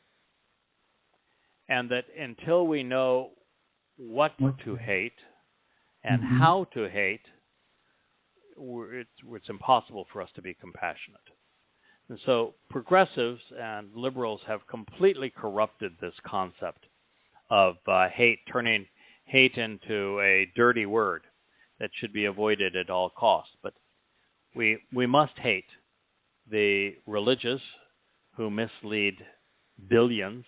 and that until we know what to hate and how to hate, it's impossible for us to be compassionate. And so progressives and liberals have completely corrupted this concept of hate, turning hate into a dirty word that should be avoided at all costs. But we must hate the religious who mislead billions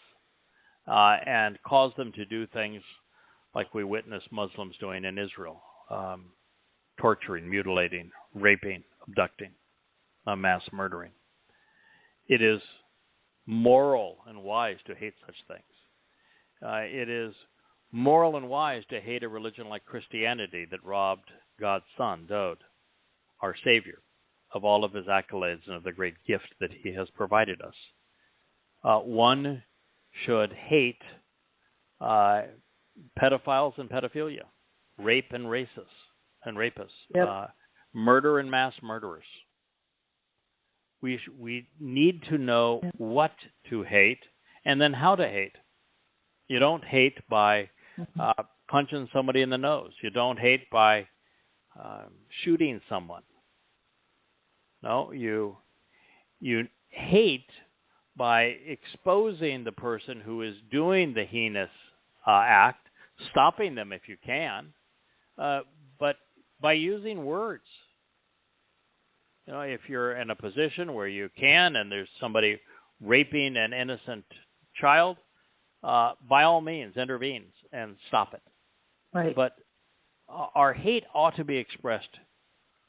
and cause them to do things like we witness Muslims doing in Israel, torturing, mutilating, raping, abducting, mass murdering. It is moral and wise to hate such things. It is moral and wise to hate a religion like Christianity that robbed God's Son, Dowd, our Savior, of all of his accolades and of the great gift that he has provided us. One should hate pedophiles and pedophilia, rape and rapists, murder and mass murderers. We need to know what to hate and then how to hate. You don't hate by punching somebody in the nose. You don't hate by shooting someone. No, you hate by exposing the person who is doing the heinous act, stopping them if you can, but by using words. You know, if you're in a position where you can and there's somebody raping an innocent child, by all means intervene and stop it. Right. But our hate ought to be expressed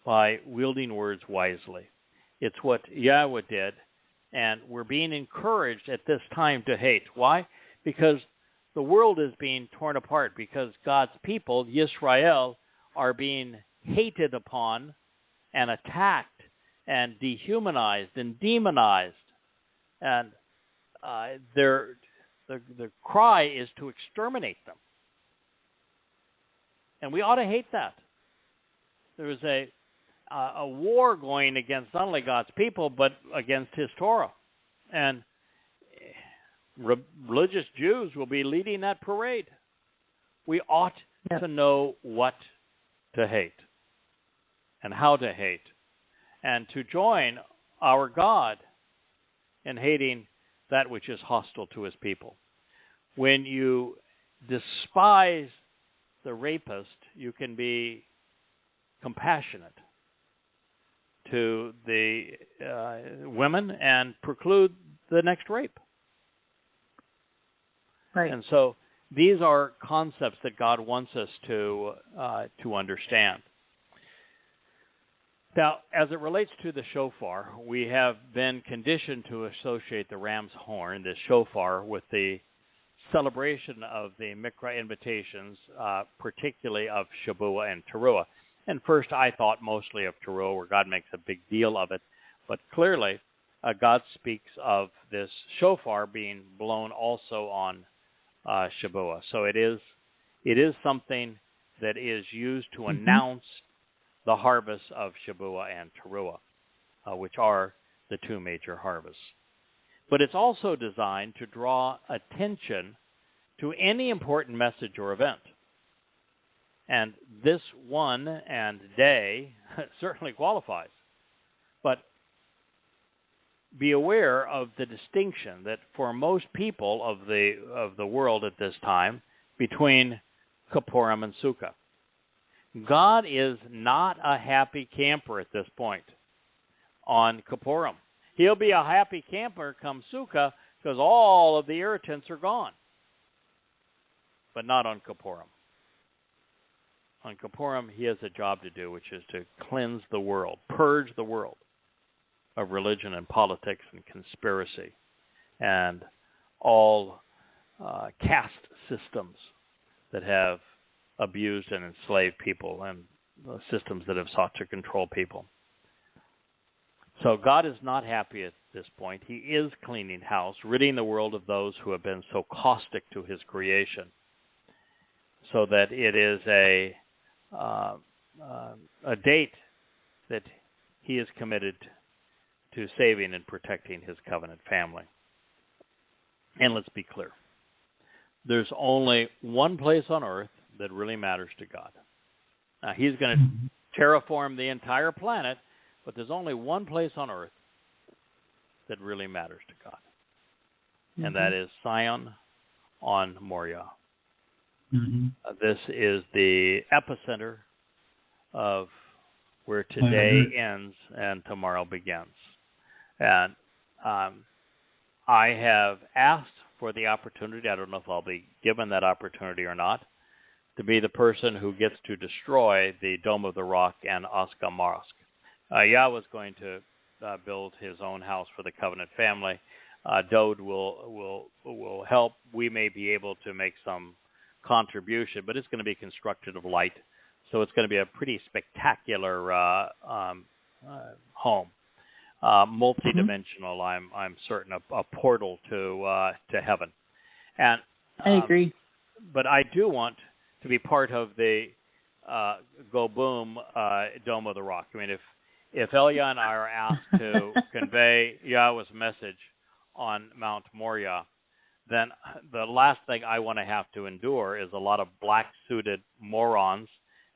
by wielding words wisely. It's what Yahweh did, and we're being encouraged at this time to hate. Why? Because the world is being torn apart, because God's people, Yisra'el, are being hated upon and attacked and dehumanized and demonized. And the cry is to exterminate them. And we ought to hate that. There is a war going against not only God's people, but against his Torah. And religious Jews will be leading that parade. We ought to know what to hate and how to hate, and to join our God in hating that which is hostile to his people. When you despise the rapist, you can be compassionate to the women and preclude the next rape. Right. And so these are concepts that God wants us to understand. Now, as it relates to the shofar, we have been conditioned to associate the ram's horn, the shofar, with the celebration of the Mikra invitations, particularly of Shabuah and Teruah. And first I thought mostly of Teruah, where God makes a big deal of it. But clearly, God speaks of this shofar being blown also on Shabuah. So it is something that is used to announce the harvest of Shabuah and Teruah, which are the two major harvests. But it's also designed to draw attention to any important message or event. And this one and day certainly qualifies. But be aware of the distinction that for most people of the world at this time between Kippurim and Sukkah. God is not a happy camper at this point on Kippurim. He'll be a happy camper come Sukkah because all of the irritants are gone. But not on Kippurim. On Kippurim, he has a job to do, which is to cleanse the world, purge the world of religion and politics and conspiracy and all caste systems that have abused and enslaved people and systems that have sought to control people. So God is not happy at this point. He is cleaning house, ridding the world of those who have been so caustic to his creation, so that it is a date that he is committed to saving and protecting his covenant family. And let's be clear. There's only one place on earth that really matters to God. Now, he's going to terraform the entire planet, but there's only one place on earth that really matters to God. And that is Zion on Moriah. This is the epicenter of where today ends and tomorrow begins. And I have asked for the opportunity, I don't know if I'll be given that opportunity or not, to be the person who gets to destroy the Dome of the Rock and Osca Mosque. Yahweh is going to build his own house for the covenant family. Dowd will help. We may be able to make some contribution, but it's going to be constructed of light. So it's going to be a pretty spectacular home. Multi-dimensional, I'm certain, a portal to heaven. And I agree. But I do want to be part of the Go Boom Dome of the Rock. I mean, if Elia and I are asked to convey Yahweh's message on Mount Moriah, then the last thing I want to have to endure is a lot of black-suited morons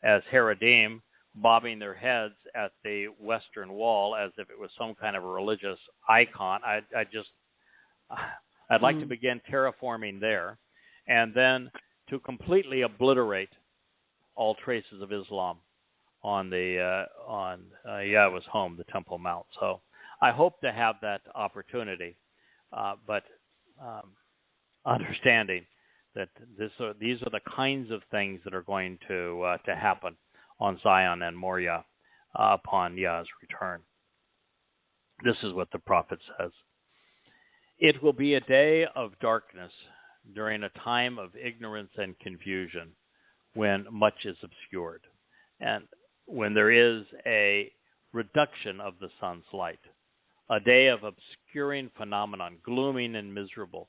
as Haredim bobbing their heads at the Western Wall as if it was some kind of a religious icon. I'd like to begin terraforming there, and then to completely obliterate all traces of Islam on Yahweh's home, the Temple Mount. So I hope to have that opportunity, but understanding that these are the kinds of things that are going to happen on Zion and Moriah upon Yah's return. This is what the prophet says. It will be a day of darkness during a time of ignorance and confusion when much is obscured, and when there is a reduction of the sun's light, a day of obscuring phenomenon, glooming and miserable,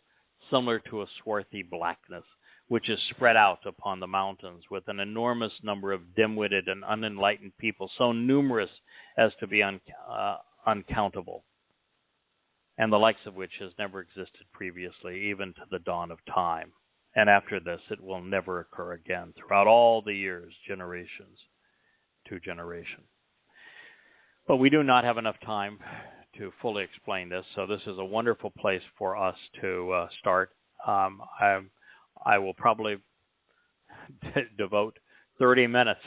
similar to a swarthy blackness, which is spread out upon the mountains with an enormous number of dim-witted and unenlightened people, so numerous as to be uncountable, and the likes of which has never existed previously, even to the dawn of time. And after this, it will never occur again throughout all the years, generations to generation. But we do not have enough time to fully explain this, so this is a wonderful place for us to start. I will probably devote 30 minutes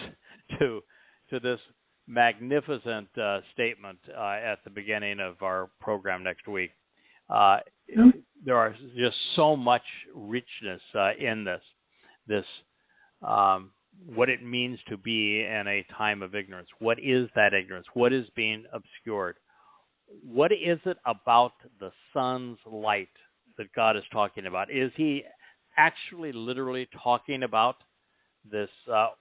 to this magnificent statement at the beginning of our program next week. There are just so much richness in this what it means to be in a time of ignorance. What is that ignorance? What is being obscured? What is it about the sun's light that God is talking about? Is he actually literally talking about this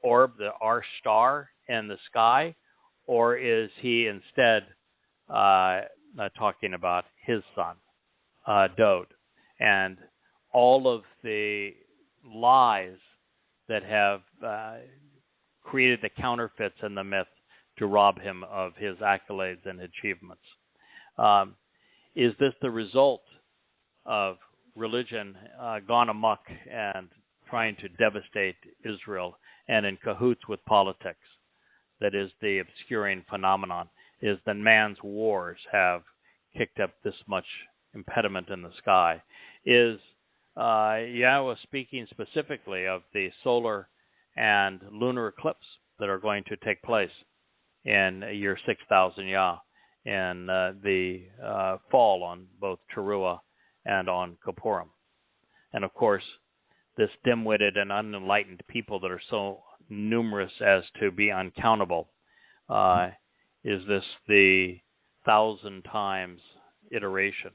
orb, our star in the sky, or is he instead talking about his son, Dowd, and all of the lies that have created the counterfeits in the myth to rob him of his accolades and achievements? Is this the result of religion gone amok and trying to devastate Israel and in cahoots with politics? That is the obscuring phenomenon, is that man's wars have kicked up this much impediment in the sky. Is Yahweh speaking specifically of the solar and lunar eclipse that are going to take place in year 6000 Yah, in the fall on both Teruah and on Kippurim? And of course, this dim-witted and unenlightened people that are so numerous as to be uncountable, is this the 1,000 times iteration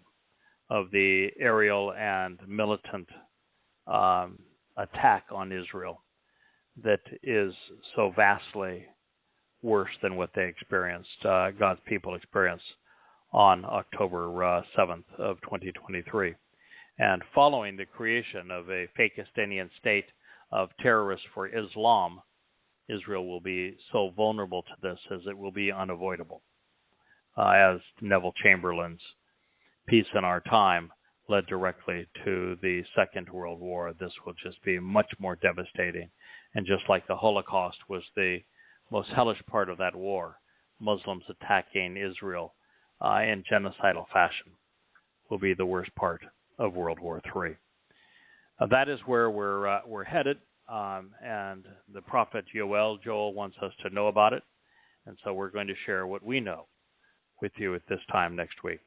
of the aerial and militant attack on Israel that is so vastly worse than what they experienced, God's people experienced on October 7th of 2023. And following the creation of a Fakistanian state of terrorists for Islam, Israel will be so vulnerable to this as it will be unavoidable. As Neville Chamberlain's Peace in Our Time led directly to the Second World War, this will just be much more devastating. And just like the Holocaust was the most hellish part of that war, Muslims attacking Israel in genocidal fashion will be the worst part of World War III. That is where we're headed, and the prophet Joel wants us to know about it, and so we're going to share what we know with you at this time next week,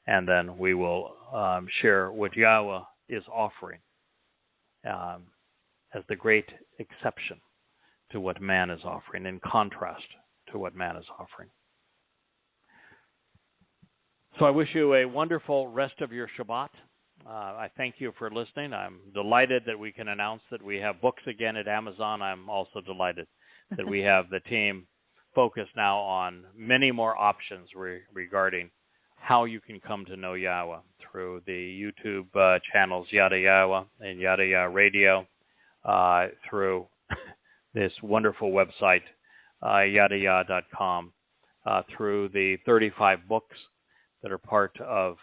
and then we will share what Yahweh is offering as the great exception to what man is offering, in contrast to what man is offering. So I wish you a wonderful rest of your Shabbat. I thank you for listening. I'm delighted that we can announce that we have books again at Amazon. I'm also delighted that we have the team focused now on many more options regarding how you can come to know Yahweh through the YouTube channels Yada Yahowah and Yada Yah Radio, through this wonderful website, yadayah.com, through the 35 books that are part of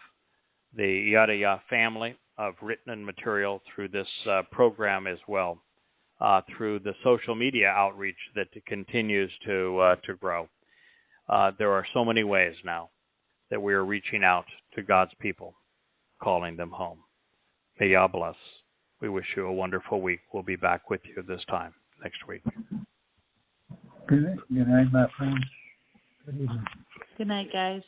the Yada Yah family of written material, through this program as well, through the social media outreach that continues to grow. There are so many ways now that we are reaching out to God's people, calling them home. May Yah bless. We wish you a wonderful week. We'll be back with you this time next week. Good night, my friends. Good evening. Good night, guys.